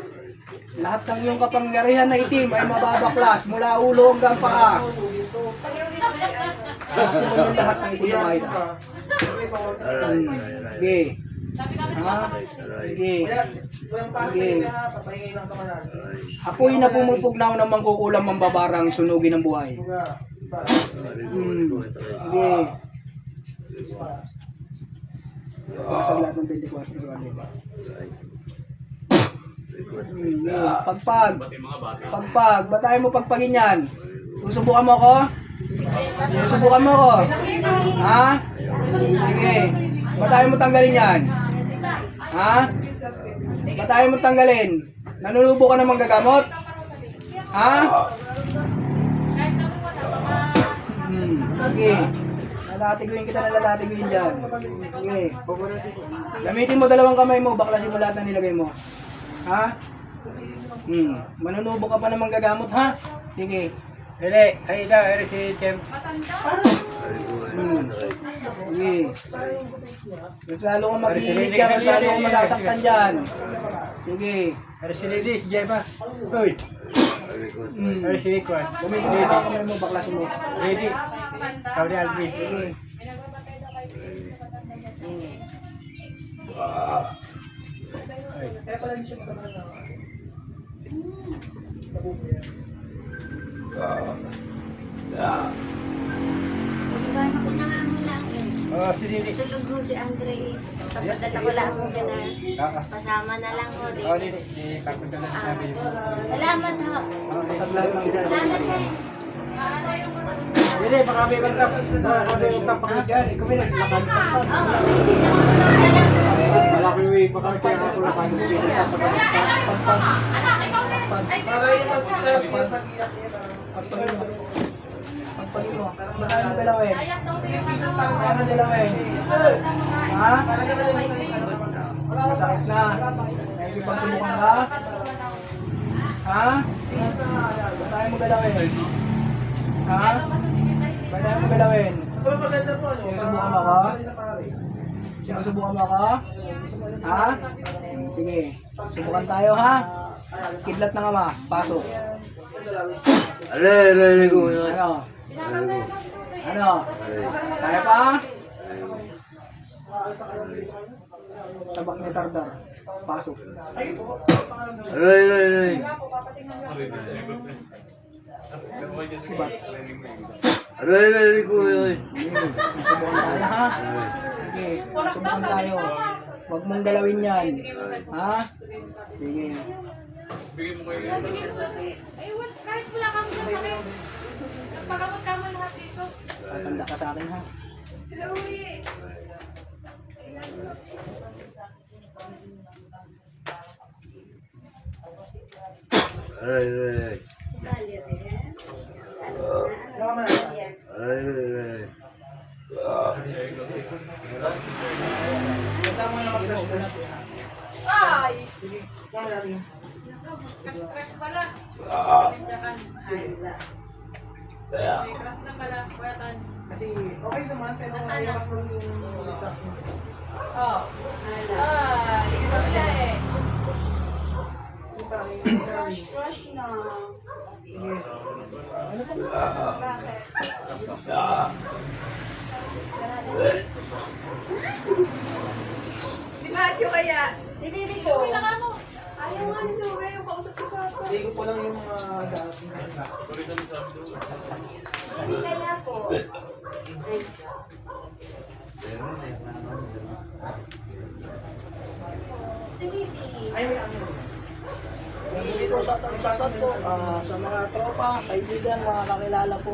Lahat ng iyong kapangyarihan na itim ay mababaklas mula ulo hanggang paa. Tapos naman yung lahat ng itim na makita. Sige. Ha? Sige. Sige. Apoy na pumupugnaw ng mangkukulam mambabarang sunugin ng buhay. Sige. Pasag lahat ng 24. Pagpag. Pagpag. Batayin mo pagpagin yan. Susubukan mo ako? Susubukan mo ako? Ha? Sige. Batayin mo tanggalin yan. Ha? Batayin mo tanggalin. Nanulubo ka ng manggagamot? Ha? Sige. Lalatiguin kita na lalatiguin dyan. Sige. Gamitin mo dalawang kamay mo. Baklasin mo lahat na nilagay mo. Ha? Manunubo ka pa ng manggagamot, ha? Sige. Dili, ay ida, ay si Chem. Sige. Mas lalo kang mag-iinit ka, mas lalo kang masasaktan dyan. Sige. Ay si Lady, si Jeba. Uy. Ay si Kwan. Gamitin mo dalawang kamay mo. Baklasin mo. Lady. Kau di Alvin. Sige. Oh, si Lady. Tulog mo si Andre. Papadala ko lang mo na. Pasama na lang mo Oh, rin. Lady. Si Kapunta na sabi mo. Salamat ho. Saglag lang dyan. Salamat eh. Dili, baka may magkap. Baka may magkap ako dyan. Ikaw may naglakad. Wala ko yung baka may kaya ako lakad. Para yung pag-iyak Pagpagin mo. Pagpagin mo. Batayin mo dalawin. Batayin mo dalawin. Ha? Masakit na. Nakikipagsubukan ka? Ha? Batayin mo galawin. Ha? Batayin mo galawin. Ito maganda po, no? Sinusubukan mo ako? Sinusubukan mo ako? Ha? Sige. Subukan tayo, ha? Kidlat ng ama. Pasok. Ano? Ano? Kaya pa? Tabak ni Tardar. Pasok. Sibat. Subukan tayo, ha? Sige. Subukan tayo. Huwag mong galawin yan. Ha? Sige. Kahit wala kang sakit. Pagkamot ka mo lahat dito. Tatanda ka sa akin, ha? Louie! Ay! Fresh pala. May crush na pala. Watan. Kasi okay naman, pero ayaw mo yung Oh. Ay, ikaw na eh. Crush na. Si Matthew kaya. Di baby ko. Uwi na ka mo. Ayaw nga nito. Ayaw kausap ko pa. hindi ko po lang yung mga dating Hindi kaya po. Si baby. ay may ano. Hindi po, shoutout po sa mga tropa, kaibigan, mga kakilala po.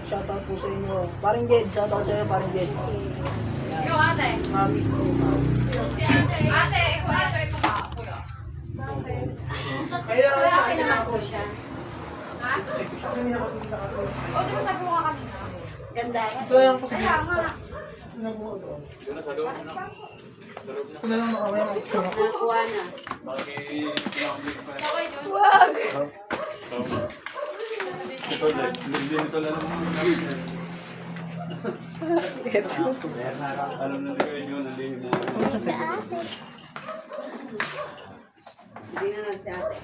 Shoutout po sa inyo. Paring Jed, shoutout sa iyo, Paring Jed. Ikaw ate. Mami ko. Si ate. Ate, ikaw ate. Ito ka. Kuya. Kaya Lalaki naman po siya. Ha? kasi hindi nakakita ka to. O, di ba sabi mo ka kanina? Ganda. Ito lang po Kaya nga. nabuo doon. Ito na lang makawaya ng ito. Nakuha na. Okay, Diyos. Wag. Hindi na lang si ate.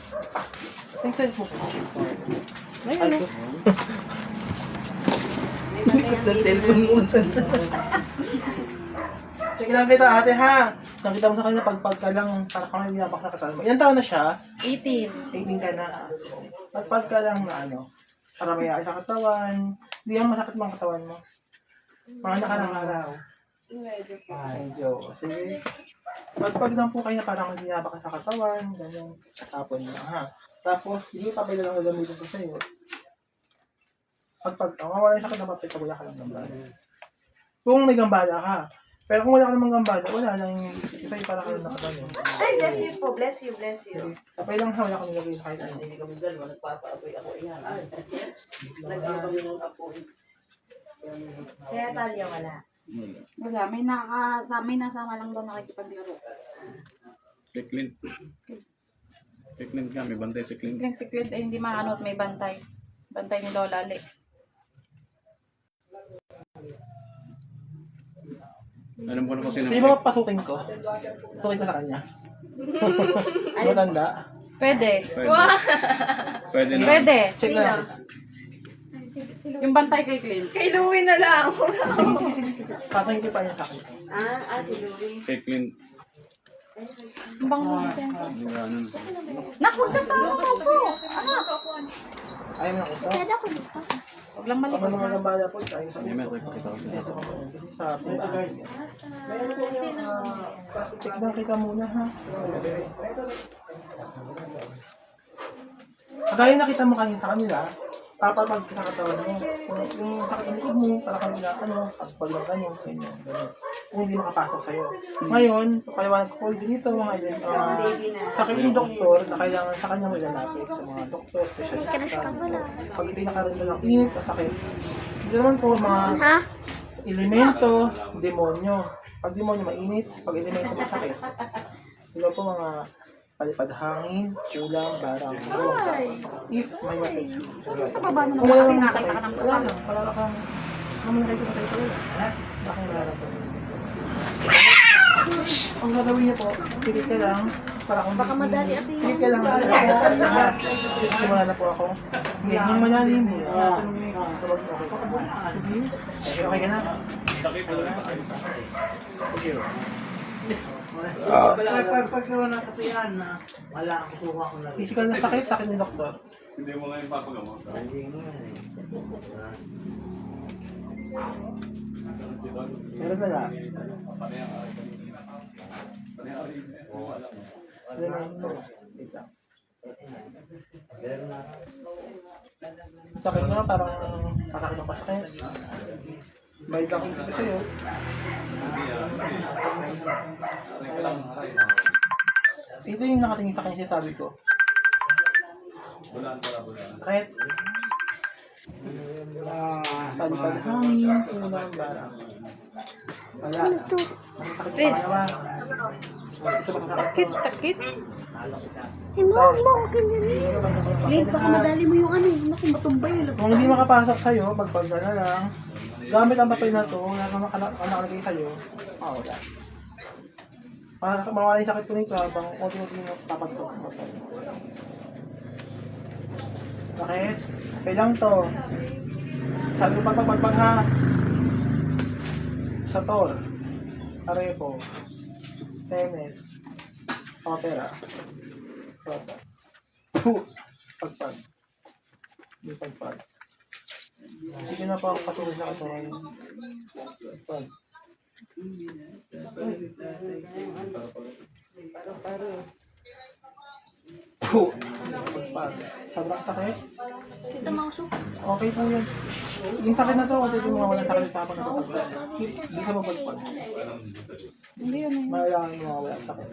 Yung cellphone ko. Ngayon, Ay, no? Ng cellphone mo. Sige lang kita ate ha. Nakita mo sa kanya pagpag ka lang para kang binapak na katawan mo. Ilan taon na siya? 18. 18 ka na. Pagpag ka lang na ano. Para may sa katawan. Hindi yan masakit mga katawan mo. Mga nakalang araw. Medyo. Sige. Pagpag lang po kayo na parang binapak sa katawan. Ganyan. Tapon lang ha. Tapos, hindi papel lang gagamitin ko sa'yo. Pagpag ka, mawala yung sakit na papel, wala ka lang gambala. Kung may gambala ka. Pero kung wala ka namang gambala, wala lang yung sa'yo para kayo nakatanon. Ay, bless you po. Bless you, bless you. Tapay lang ha, wala ka nilagay sa kahit ano. Hindi kami dalawa, nagpapaapoy ako yan. Nagkaroon kami ng apoy. Kaya Talia wala. Wala, may nasama lang daw nakikipaglaro. Si Clint. Si Clint nga, may bantay si Clint. Si Clint ay hindi maano at may bantay. Bantay ni Lola Ali. Alam ko na kung sino. Sige mo, pasukin ko. Pasukin ko sa kanya. Matanda. Pwede. Pwede na. Pwede. Check na lang. Yung bantay kay Clint. Kay Louie na lang. Pasukin ko pa niya sa akin. Si Louie. Kay Clint. Ang bango ng senso. Yung ganun. Naku, dyan sa ano po. Ayaw mo na ito. Huwag lang Pag malikot mga na. gambala po, tayo sa Hindi, may kita ko siya. Ito ko po. Kasi sa pintaan. Check lang kita muna ha. Kagaya nakita mo kanina sa kanila, papapag kinakatawan mo. Yung sakit ng likod mo, para kanila, pagpag ng ganyan, ganyan. Kung hindi makapasok sa'yo. Ngayon, paliwanag ko ulit dito, mga idol, sakit ni doktor na kailangan sa kanya malalapit sa mga doktor, specialista. Pag ito'y nakaramdam ng init o sakit, ito naman po mga elemento, demonyo. Pag demonyo mainit, pag elemento masakit. Ito po mga palipad hangin, ulam, barang, if may mapit. Sa baba na Kung wala naman namang nakita sakit, ka ng wala lang, wala lang kang naman nakita tayo pala. Bakit nararamdaman? Ang gagawin niyo po, pikit ka lang, para kung baka madali at pikit ka lang. Simula na po ako. Ngayon, yung malalim. Sabag mo, okay. Okay ka na? Pagkaroon ng katiyan na wala ang kukuha ko na rin. Physical na sakit, sakit ni doktor. Hindi mo nga yung papagamot. Hindi mo yan Meron wala. Wait lang. Sakit nga, parang pasakit ng pasakit. May lang ito sa'yo. Ito yung nakatingin sa kanya siya sabi ko. Sakit. Palipad hangin, ulam, barang. Wala. Masakit pa naman. Ito masakit to. Takit. Huwag mo ako ganyan. Late, baka madali mo yung ano. Naku, matumbay yung Kung hindi makapasok sa'yo, magpagda na lang. Gamit ang papel na to, wala kang nakalagay sa'yo, wala. Mawala yung sakit ko nito habang unti-unti mo papagpag. Bakit? Kailang to. Sabi ko pagpagpag ha. Sator. Arepo. Temes. Opera. Rota. Pagpag. Hindi pagpag. Hindi na po ang patuloy na katawan. Pagpag. Pagpag. Sobrang sakit. Okay po yan. Yung sakit na to, kung hindi mo walang sakit sa hapon na pagpag. Hindi ka mapagpag. Hindi yan. Malailangan mo wala sakit.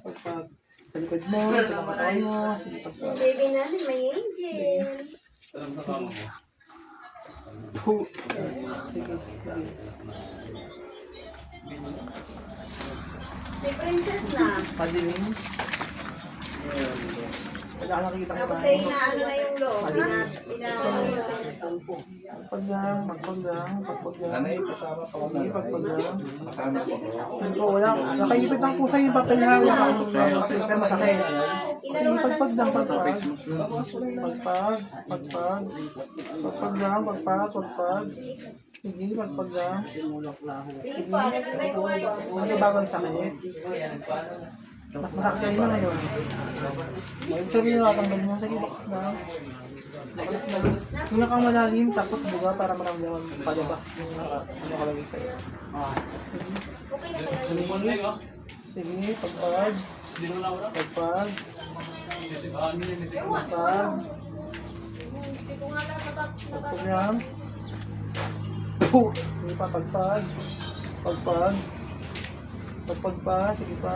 Pagpag. Sa likod mo, sa katawan mo, pagpag. Baby namin, may angel. May princess na. Padilim. Wala ka nakikita Tapos kayo. eh, inaano na yung loob. Pagpag lang, pagpag lang, pagpag lang. Nanay, kasama pa Sige, pagpag lang. Kasama po. Hindi ko, wala. Nakaipit lang po sa'yo yung papel ha. Wala kang pero masakit. Sige, pagpag lang, pagpag. Pagpag, pagpag. Pagpag lang, pagpag, pagpag. Sige, pagpag lang. Ano bagang sakit? Mas masakit kayo na ngayon. Ibig sabihin na tanggal mo. Sige, bakit na. Bakit na. Yung kang malalim, tapos buga para maramdaman palabas yung nakalagay sa'yo. Sige, pagpag. Pagpag. Pagpag. Pagpag yan. Sige pa, pagpag. Pagpag. Pagpag pa, sige pa.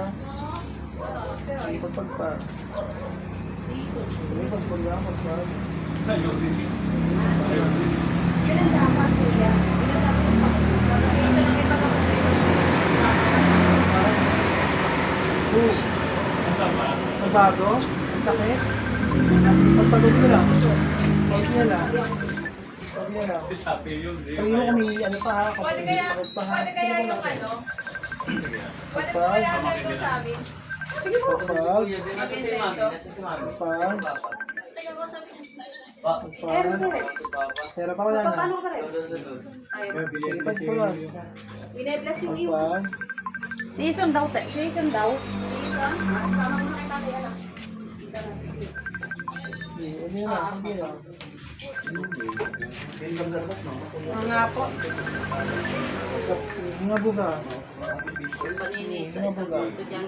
Sige, pagpag pa. Sige, pagpag lang, pagpag. Yun ang dapat, kuya. Yun ang dapat Nagbago? Ang sakit? Pagpagod mo lang. Pagod niya lang. Pagod niya lang. Sabi mo kung may ano pa ha, kung may sakit pa ha. Pwede kaya yung ano? Pwede po Pagpag. kaya ganito sa amin? Pagpag. Pagpag. Pagpag. Pero pa wala na. paano ka rin? Sige, pagpag. Bine-bless yung iyo. Pagpag. Season daw, season daw. Sige, hindi na. Hindi na. Nga po. Mga buga. Panini, sa isang punto dyan.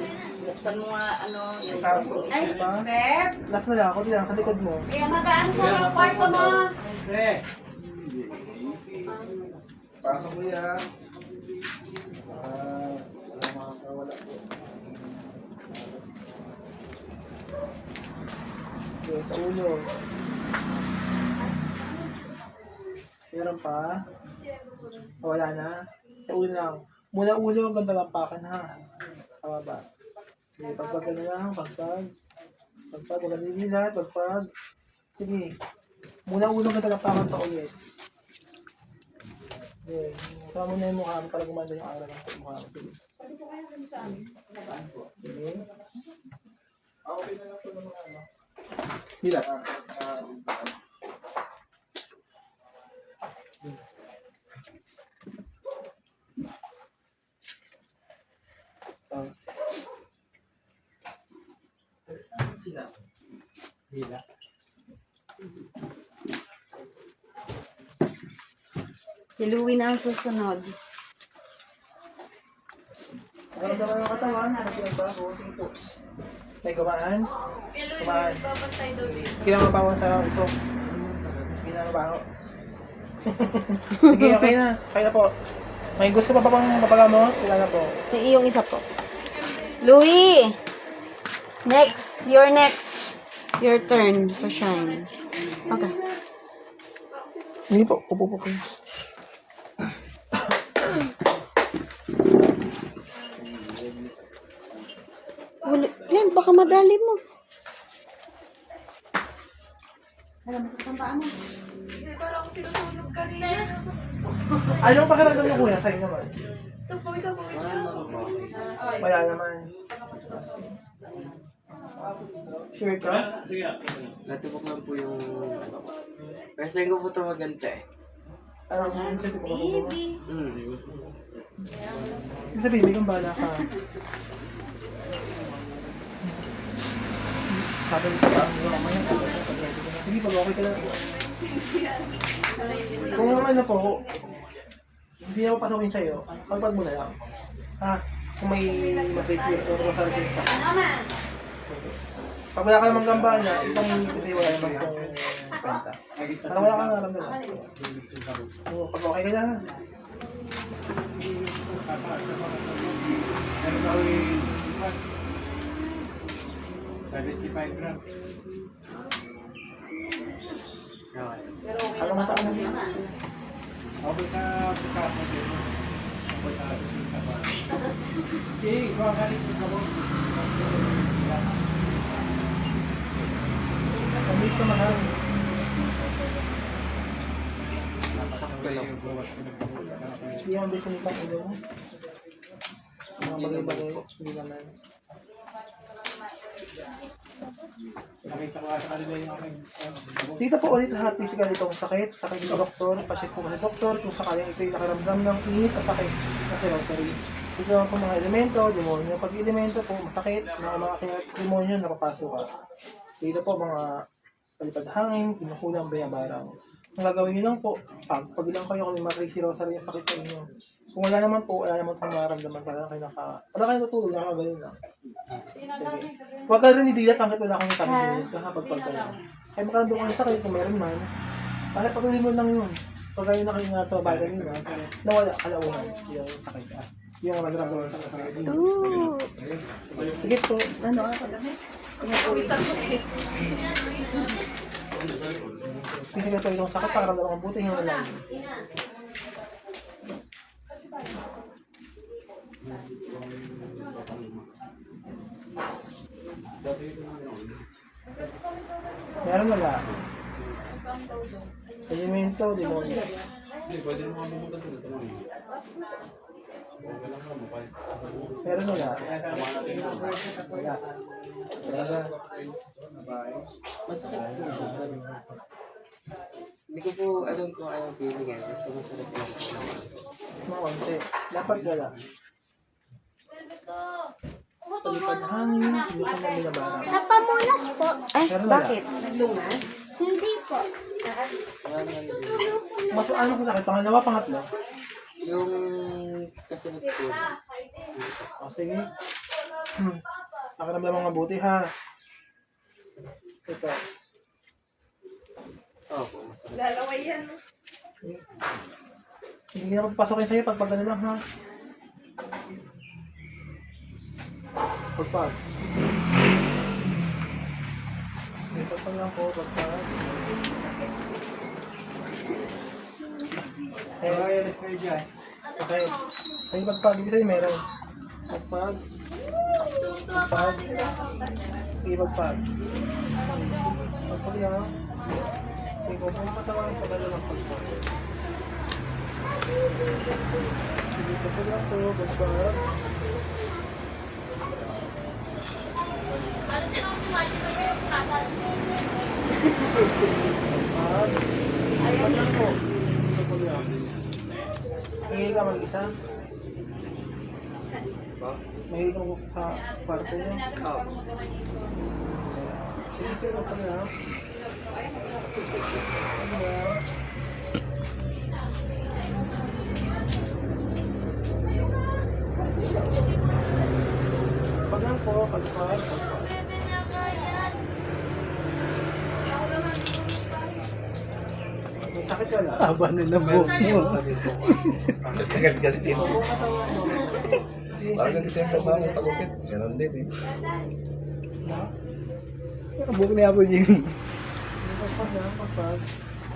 Buksan mo nga, ano, yung Ay, Pa. Beb. Last na lang, ako lang, sa likod mo. Kaya magaan sa kwarto mo. Pasok mo yan. Makakawala po. Okay, sa ulo. Meron pa? Wala na? Sa ulo lang. Mula ulo ang ganda lampakan ha. Tama ba? Sige, pagpag ka na lang, pagpag. Pagpag, huwag nililat, pagpag. Sige. Mula ulo ang ganda lampakan pa ulit. Okay. Sama mo na yung mukha mo para gumanda yung araw ng mukha mo. Sige. Sige. Okay na lang po ng mga ano. Dilat. Hiluwi na ang susunod. Nakaramdaman ng katawan, kasi ang bago, sige po. May gumaan, Kumain. Babantay daw dito. kinamabawan sa uso. Kinamabaho. Sige, okay na. Okay na po. May gusto pa bang babaga mo? Kailan na po. Si iyong isa po. Louie! Next. Your next. Your turn to shine. Okay. Hindi po, upo po kayo. Yan, baka madali mo. Hindi, parang ako sinusunog kanina. Anong pakiramdam niyo kuya? Sa'yo naman. Ito po, isa po, isa. Wala naman. Sure ka? Natupok lang po yung, ano ko. First time ko po ito maganta eh. Anong gusto ko mo? Ibig sabihin, may kang bala ka. Sabi mo pa, hindi pag okay ka lang. Kung ano po, hindi ako pasukin sa'yo, pagpag mo na lang. Ha? Kung may mag-face or masarapin ka. Pag wala ka namang gambana, itong kasi wala namang kong kwenta. Parang wala kang naramdaman. So, pag okay ka na, Ano ba yung 75 grams? ano mata mo? Okay sa pagkapo din. Okay sa pagkapo. Okay, kuha ka rin sa kabon. Mabilis ka mahal. Hindi naman din sinita ang ulo mo. Mga bagay-bagay, hindi naman. Dito po ulit ha, physical itong sakit ng doktor, pasyek po kasi doktor, kung sakaling ito'y nakaramdam ng init at sakit kasi rotary. Ito naman po mga elemento, demonyo. Pag elemento po, masakit, mga demonyo, napapasok ka. Dito po mga palipad hangin, kinukulang, bayabarang. Ang gagawin nyo lang po, pag ilang kayo kung may matrisi rosary ang sakit sa inyo. Kung wala naman po, wala naman pong maramdaman, wala kayo natulog, nakakagaling lang. Sige. Huwag ka rin idilat hanggat wala kang tabi-dilat ka kapag pagkalang. Kaya makaramdam ko ng sakit kung meron man. Kasi patuloy mo lang yun. Pag kayo nakalinga sa bagay nila, nawala kalauhan yung sakit ka. Yung maramdaman sa sakit. Sige po. Ano ako damit? Kasi ka itong sakit, pakaramdam kang buti yung wala. Meron wala. Elemento, demonyo. Meron wala. Wala. Wala. Masakit po siya. Hindi ko po alam kung anong feeling eh. Basta masarap lang. Makonti. Dapat wala. Palipad hangin, hindi ko na binabarang. Napamunas po. Ay, Meron wala. bakit? Hindi po. Mas ano ko sakit? Pangalawa, pangatlo? Yung kasunod po. O sige. Nakaramdam mga buti ha. Ito. Opo, masarap. Lalaway yan. Hindi na papasokin sa'yo pag ano lang ha. Pagpag. Ito pa lang po, pagpag. Okay. Ay, pagpag. Ibig sabihin meron. Pagpag. Pagpag. Sige, pagpag. Pagpag yan. Sige, kung may patawan, pagpag lang pagpag. Sige, pagpag lang po, pagpag. Pagpag lang po. Pagpag lang. Hingil ka mag-isa? Mahil ka sa kwarto niyo? Sige, sir, pagpag lang. Pagpag lang. Pag lang po, pagpag. May sakit wala? Haba na ng buhok mo. Tagal kasi dito. Buong katawan mo. Parang kasi yung trabaho ng tagupit. Ganon din eh. No? Yung buhok ni Apo Jimmy. Pagpag lang, pagpag.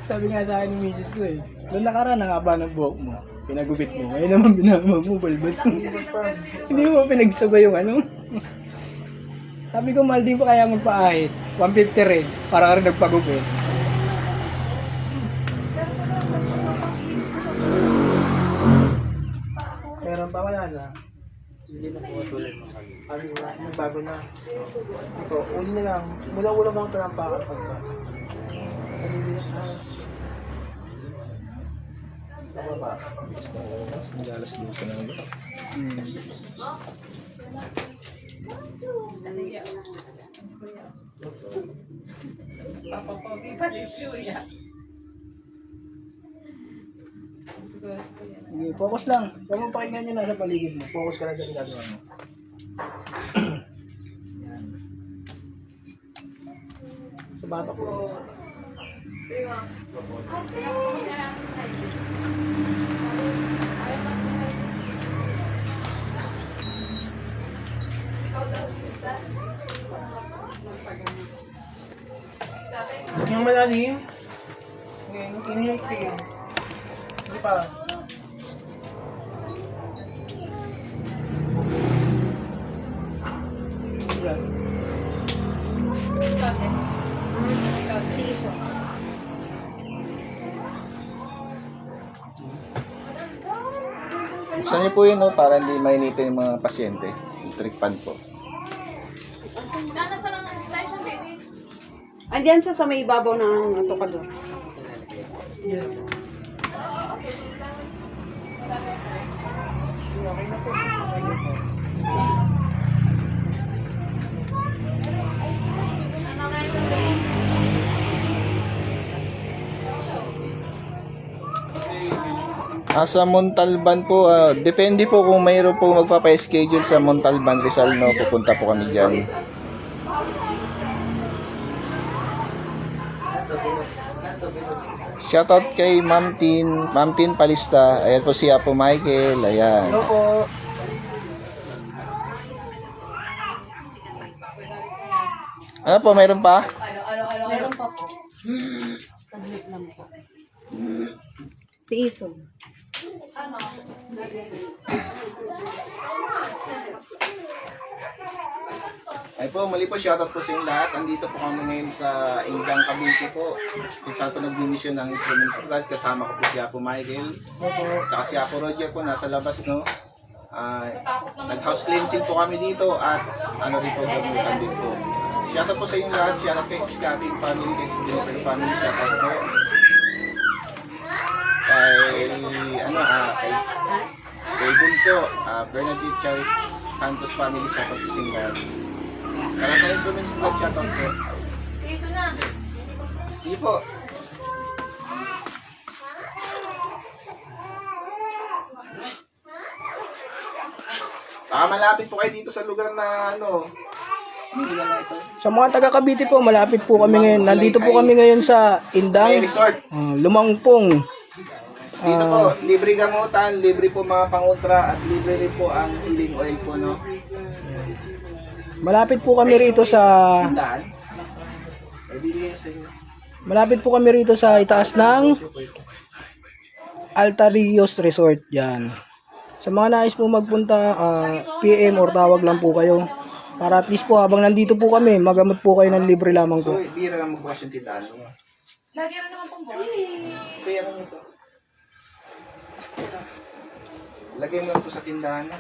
Sabi nga sa akin ng misis ko eh. Noong nakaraan ang haba ng buhok mo. Pinagupit mo. Ngayon naman binama mo, balbas mo. Pagpag. Hindi mo pinagsabay yung ano. Sabi ko, mahal din pa kaya magpaahit. 150 rin. Para ka rin nagpagupit. Meron pa wala na? Hindi na po tulad ng kami. Ano na, nagbago na. Ito, uli na lang. Mula-ulang mong talampakan pagpag. Hindi na ha. Sa baba. Magalas din ka na nga. Papapogi pa si Shuya. Sige, focus lang. Huwag mong pakinggan yung nasa paligid mo. Focus ka lang sa ginagawa mo. Sa bata ko. Yung malalim. Okay, inhale, sige. Sige pa. Yan. Buksan niyo po yun, no, para hindi mainitin yung mga pasyente. Yung trick pan po. Nasa lang ang extension, baby. Andiyan sa may ibabaw ng tokador. Sa Montalban po, depende po kung mayroon po magpapa-schedule sa Montalban Rizal, no, pupunta po kami dyan. Shoutout kay Ma'am Tin Palista. Ayan po si Apo Michael. Ayan. Hello po. Ano po, mayroon pa? Meron pa po. Saglit lang po. Si Isog. Ay po, mali po, shoutout po sa inyong lahat. Andito po kami ngayon sa Inggang Cavite po. Kung saan po nag-mission ng Instruments of God. Kasama ko po si Apo Michael. Tsaka si Apo Roger po, nasa labas, no? Nag-house cleansing po kami dito at ano rin po, gamutan din po. Shoutout po sa inyong lahat. Shoutout kay Sis Catherine family, kay Sis Jennifer family. Shoutout po. Kay Bunso, Bernadette Charles Santos family. Shoutout po sa inyong lahat. Karata Instruments of God, shoutout po. Siso na. Sige po. Malapit po kayo dito sa lugar na ano. Sa mga taga Cavite po, malapit po kami ngayon. Nandito po kami ngayon sa May Indang, resort. Lumangpong. Dito po, libre gamutan, libre po mga pangutra, at libre rin po ang healing oil po, no? Malapit po kami rito sa Tindahan. Ay, bibigyan sa inyo. Malapit po kami rito sa itaas ng Altarios Resort. Yan. Sa mga nais po magpunta, PM or tawag lang po kayo. Para at least po habang nandito po kami, magamot po kayo ng libre lamang So, po. bira lang magbukas yung tindahan mo. Lagi rin naman pong boss. Kaya ano ito? Lagay mo lang ito sa tindahan mo.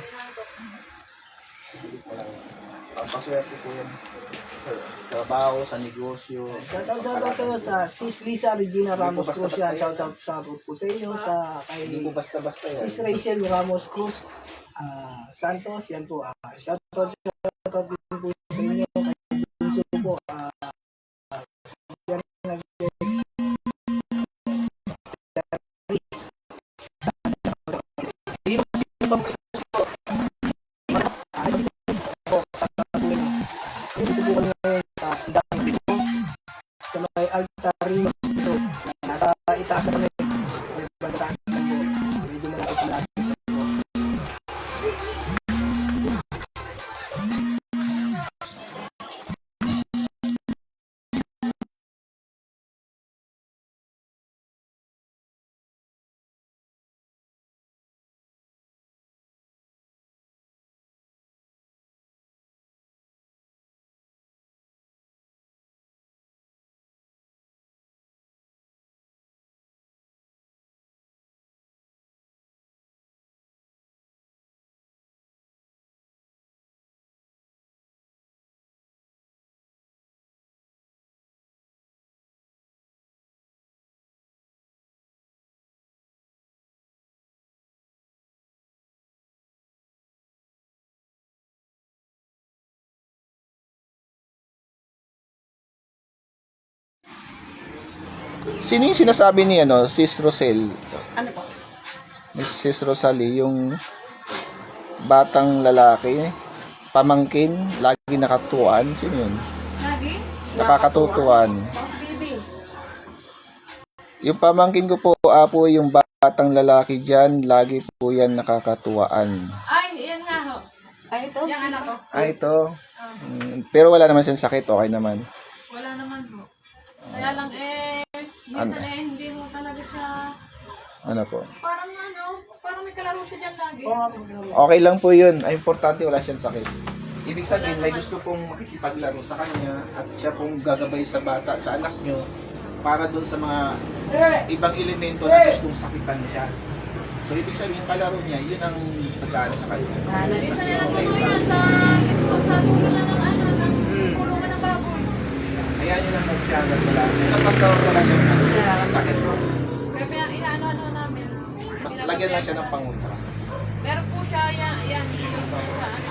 Pampaswerte po yan. Sa trabaho, sa negosyo. Shoutout sa'yo sa Sis Lisa Regina Ramos Cruz yan. Shoutout po sa inyo. Sa Hindi kay po basta-basta yan. Sis Rachel Ramos Cruz Santos. Yan po. Shoutout din po sa inyo. Kay Bunso po. Yan dito po kami ngayon sa Indang dito sa may Altarios. So, nasa itaas na kami. May bantaan na po. Dito na ako palagi. Sino yung sinasabi ni ano, Sis Rosel? Ano po? Sis Rosalie, yung batang lalaki, pamangkin, lagi nakatuan. Sino yun? Lagi? Nakakatutuan. Boss baby. Yung pamangkin ko po, Apo, yung batang lalaki dyan, lagi po yan nakakatuwaan. Ay, yan nga ho. Ay, ito. Yung anak ko. Ito. Pero wala naman siyang sakit, okay naman. Wala naman ho. Kaya lang minsan hindi mo talaga siya, Ano po? parang may kalaro siya dyan lagi. Okay lang po yun. Ay, importante wala siyang sakit. Ibig sabihin, may gusto pong makikipaglaro sa kanya at siya pong gagabay sa bata, sa anak nyo, para dun sa mga ibang elemento na gustong sakitan siya. So, ibig sabihin, yung kalaro niya, yun ang nag-ano sa kanya. Isa nila tuluyan sa dulo na ng ano, ng kulungan ng baboy. Kaya yun ang magsiyagat wala. Ito, basta wala siyang sakit mo. Kaya inaano-ano namin. Lagyan lang siya ng panguntra. Meron po siya, yan, yung sa ano,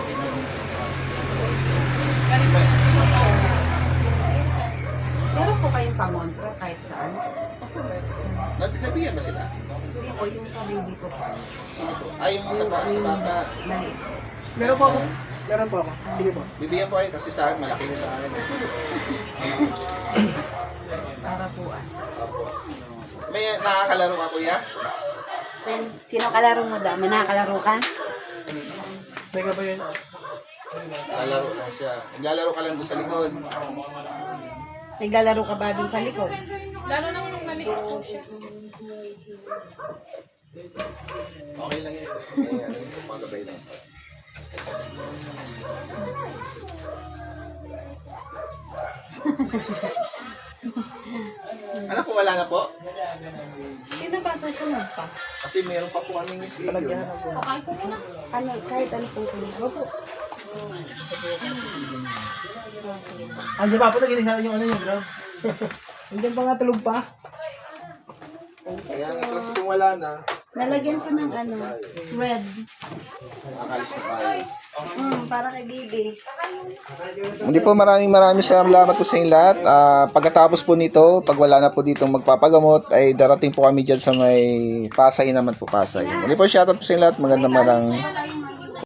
Meron po kayong pangontra kahit saan? Nabigyan ba sila? Hindi po, yung sa baby ko po. Sino po? Ay, yung sa bata. Maliit. Meron po ako. Meron po ako. Sige po. Bibigyan po kayo kasi sa akin, malaki yung sa akin. Para po May nakakalaro ka, kuya? Sino kalaro mo daw? May nakakalaro ka? Mega ba yun? Naglalaro lang siya. Naglalaro ka lang doon sa likod. Naglalaro ka ba dun sa likod? lalo na nung maliit po siya. Okay lang yun. Ay, ano yung magabay lang sa Ano po, wala na po? Sino ba susunod pa? Kasi meron pa po kaming schedule. Kapal ko muna. Ano, kahit ano po kung po. Andiyan pa po, nagiling yung ano yung ground. Nandiyan pa nga tulog pa. Kaya nga, kasi kung wala na, Nalagyan ko ng ano, red. makalis na tayo. Para kay Bibi. Hindi po, maraming salamat po sa inyong lahat. Pagkatapos po nito, pag wala na po dito magpapagamot, ay darating po kami dyan sa may Pasay naman po, Pasay. Hindi po, shoutout po sa inyong lahat. Magandang